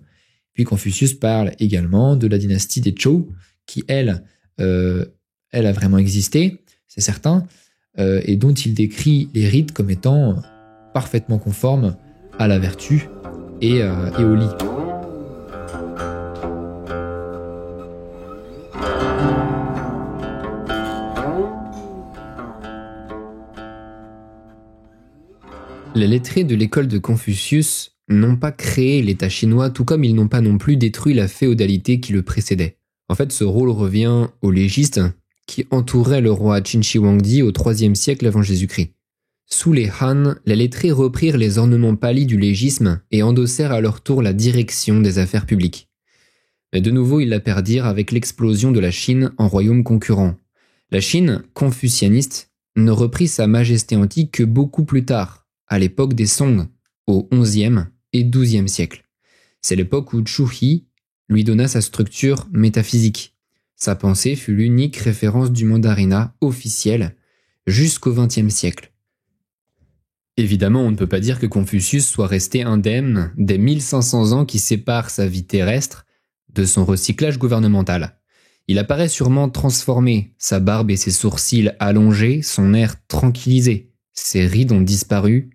Puis Confucius parle également de la dynastie des Zhou, qui, elle a vraiment existé, c'est certain, et dont il décrit les rites comme étant parfaitement conformes à la vertu et au lit. Les lettrés de l'école de Confucius n'ont pas créé l'État chinois, tout comme ils n'ont pas non plus détruit la féodalité qui le précédait. En fait, ce rôle revient aux légistes qui entouraient le roi Qin Shi Huangdi au IIIe siècle avant Jésus-Christ. Sous les Han, les lettrés reprirent les ornements pâlis du légisme et endossèrent à leur tour la direction des affaires publiques. Mais de nouveau, ils la perdirent avec l'explosion de la Chine en royaume concurrent. La Chine, confucianiste, ne reprit sa majesté antique que beaucoup plus tard, à l'époque des Song, au XIe et XIIe siècle. C'est l'époque où Zhu He lui donna sa structure métaphysique. Sa pensée fut l'unique référence du mandarinat officiel jusqu'au XXe siècle. Évidemment, on ne peut pas dire que Confucius soit resté indemne des 1500 ans qui séparent sa vie terrestre de son recyclage gouvernemental. Il apparaît sûrement transformé, sa barbe et ses sourcils allongés, son air tranquillisé, ses rides ont disparu.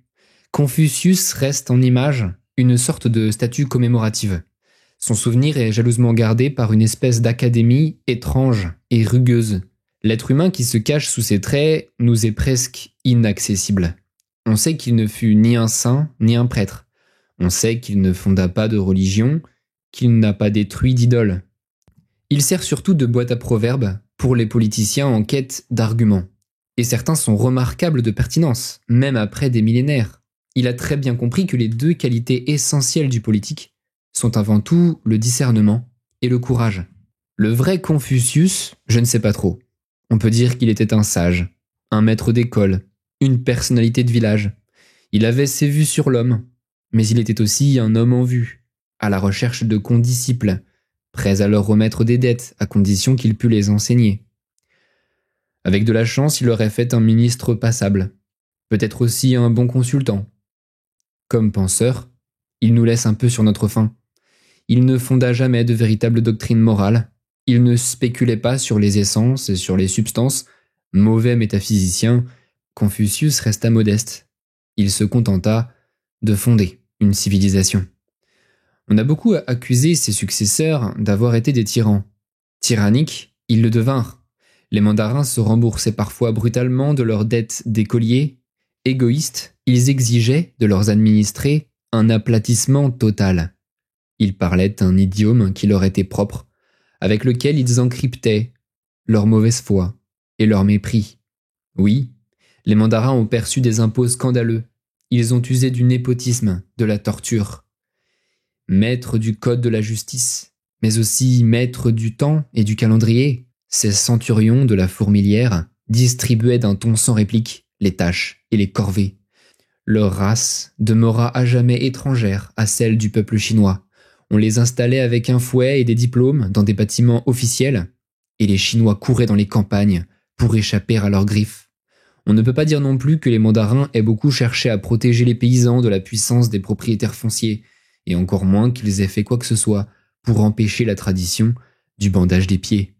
Confucius reste en image une sorte de statue commémorative. Son souvenir est jalousement gardé par une espèce d'académie étrange et rugueuse. L'être humain qui se cache sous ses traits nous est presque inaccessible. On sait qu'il ne fut ni un saint ni un prêtre. On sait qu'il ne fonda pas de religion, qu'il n'a pas détruit d'idole. Il sert surtout de boîte à proverbes pour les politiciens en quête d'arguments. Et certains sont remarquables de pertinence, même après des millénaires. Il a très bien compris que les 2 qualités essentielles du politique sont avant tout le discernement et le courage. Le vrai Confucius, je ne sais pas trop. On peut dire qu'il était un sage, un maître d'école, une personnalité de village. Il avait ses vues sur l'homme, mais il était aussi un homme en vue, à la recherche de condisciples, prêt à leur remettre des dettes à condition qu'il pût les enseigner. Avec de la chance, il aurait fait un ministre passable, peut-être aussi un bon consultant. Comme penseur, il nous laisse un peu sur notre faim. Il ne fonda jamais de véritable doctrine morale, il ne spéculait pas sur les essences et sur les substances. Mauvais métaphysicien, Confucius resta modeste. Il se contenta de fonder une civilisation. On a beaucoup accusé ses successeurs d'avoir été des tyrans. Tyranniques, ils le devinrent. Les mandarins se remboursaient parfois brutalement de leurs dettes d'écoliers. Égoïstes, ils exigeaient de leurs administrés un aplatissement total. Ils parlaient un idiome qui leur était propre, avec lequel ils encryptaient leur mauvaise foi et leur mépris. Oui, les mandarins ont perçu des impôts scandaleux. Ils ont usé du népotisme, de la torture. Maîtres du code de la justice, mais aussi maîtres du temps et du calendrier, ces centurions de la fourmilière distribuaient d'un ton sans réplique les tâches et les corvées. Leur race demeura à jamais étrangère à celle du peuple chinois. On les installait avec un fouet et des diplômes dans des bâtiments officiels, et les Chinois couraient dans les campagnes pour échapper à leurs griffes. On ne peut pas dire non plus que les mandarins aient beaucoup cherché à protéger les paysans de la puissance des propriétaires fonciers, et encore moins qu'ils aient fait quoi que ce soit pour empêcher la tradition du bandage des pieds.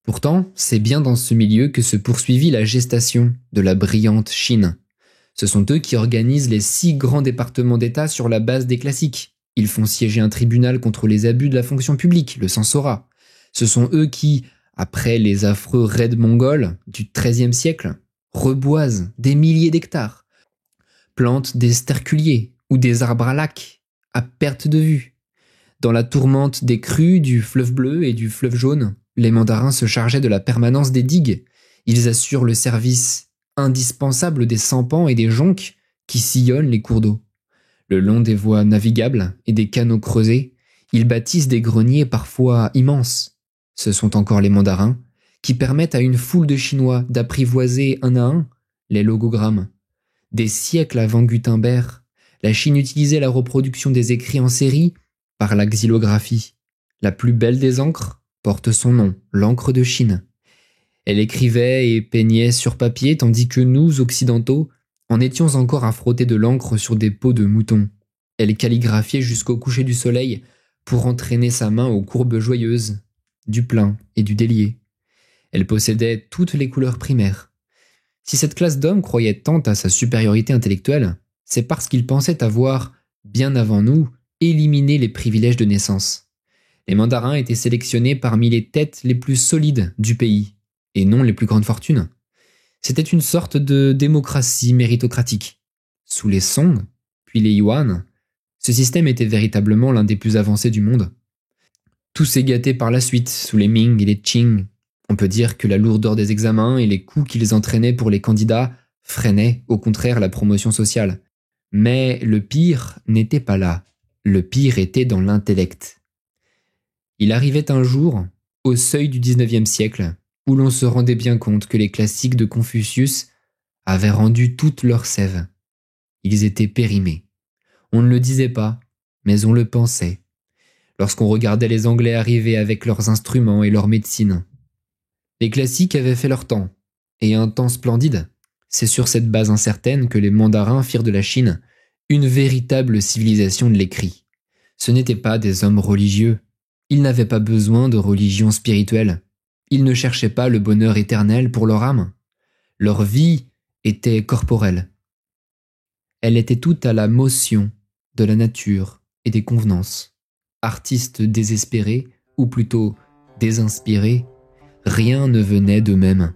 Pourtant, c'est bien dans ce milieu que se poursuivit la gestation de la brillante Chine. Ce sont eux qui organisent les 6 grands départements d'État sur la base des classiques. Ils font siéger un tribunal contre les abus de la fonction publique, le censorat. Ce sont eux qui, après les affreux raids mongols du XIIIe siècle, reboisent des milliers d'hectares, plantent des sterculiers ou des arbres à lac à perte de vue. Dans la tourmente des crues du fleuve bleu et du fleuve jaune, les mandarins se chargeaient de la permanence des digues. Ils assurent le service indispensable des sampans et des jonques qui sillonnent les cours d'eau. Le long des voies navigables et des canaux creusés, ils bâtissent des greniers parfois immenses. Ce sont encore les mandarins qui permettent à une foule de Chinois d'apprivoiser un à un les logogrammes. Des siècles avant Gutenberg, la Chine utilisait la reproduction des écrits en série par la xylographie. La plus belle des encres porte son nom, l'encre de Chine. Elle écrivait et peignait sur papier tandis que nous, occidentaux, en étions encore à frotter de l'encre sur des peaux de mouton. Elle calligraphiait jusqu'au coucher du soleil pour entraîner sa main aux courbes joyeuses du plein et du délié. Elle possédait toutes les couleurs primaires. Si cette classe d'hommes croyait tant à sa supériorité intellectuelle, c'est parce qu'ils pensaient avoir, bien avant nous, éliminé les privilèges de naissance. Les mandarins étaient sélectionnés parmi les têtes les plus solides du pays, et non les plus grandes fortunes. C'était une sorte de démocratie méritocratique. Sous les Song, puis les Yuan, ce système était véritablement l'un des plus avancés du monde. Tout s'est gâté par la suite, sous les Ming et les Qing. On peut dire que la lourdeur des examens et les coûts qu'ils entraînaient pour les candidats freinaient au contraire la promotion sociale. Mais le pire n'était pas là. Le pire était dans l'intellect. Il arrivait un jour, au seuil du XIXe siècle, où l'on se rendait bien compte que les classiques de Confucius avaient rendu toute leur sève. Ils étaient périmés. On ne le disait pas, mais on le pensait. Lorsqu'on regardait les Anglais arriver avec leurs instruments et leur médecine. Les classiques avaient fait leur temps, et un temps splendide. C'est sur cette base incertaine que les mandarins firent de la Chine une véritable civilisation de l'écrit. Ce n'étaient pas des hommes religieux. Ils n'avaient pas besoin de religion spirituelle. Ils ne cherchaient pas le bonheur éternel pour leur âme. Leur vie était corporelle. Elle était toute à la motion de la nature et des convenances. Artistes désespérés, ou plutôt désinspirés, rien ne venait d'eux-mêmes.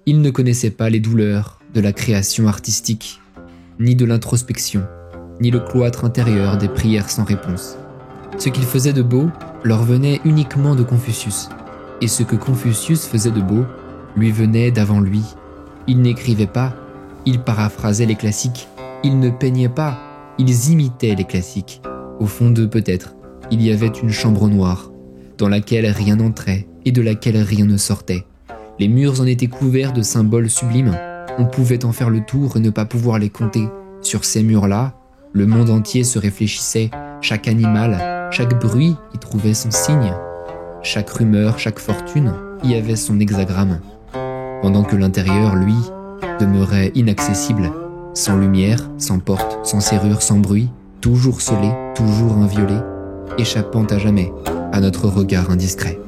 Ils ne connaissaient pas les douleurs de la création artistique, ni de l'introspection, ni le cloître intérieur des prières sans réponse. Ce qu'ils faisaient de beau leur venait uniquement de Confucius, et ce que Confucius faisait de beau lui venait d'avant lui. Ils n'écrivaient pas, ils paraphrasaient les classiques, ils ne peignaient pas, ils imitaient les classiques. Au fond d'eux peut-être, il y avait une chambre noire, dans laquelle rien n'entrait et de laquelle rien ne sortait. Les murs en étaient couverts de symboles sublimes. On pouvait en faire le tour et ne pas pouvoir les compter. Sur ces murs-là, le monde entier se réfléchissait. Chaque animal, chaque bruit y trouvait son signe. Chaque rumeur, chaque fortune y avait son hexagramme. Pendant que l'intérieur, lui, demeurait inaccessible, sans lumière, sans porte, sans serrure, sans bruit, toujours scellé, toujours inviolé, échappant à jamais à notre regard indiscret.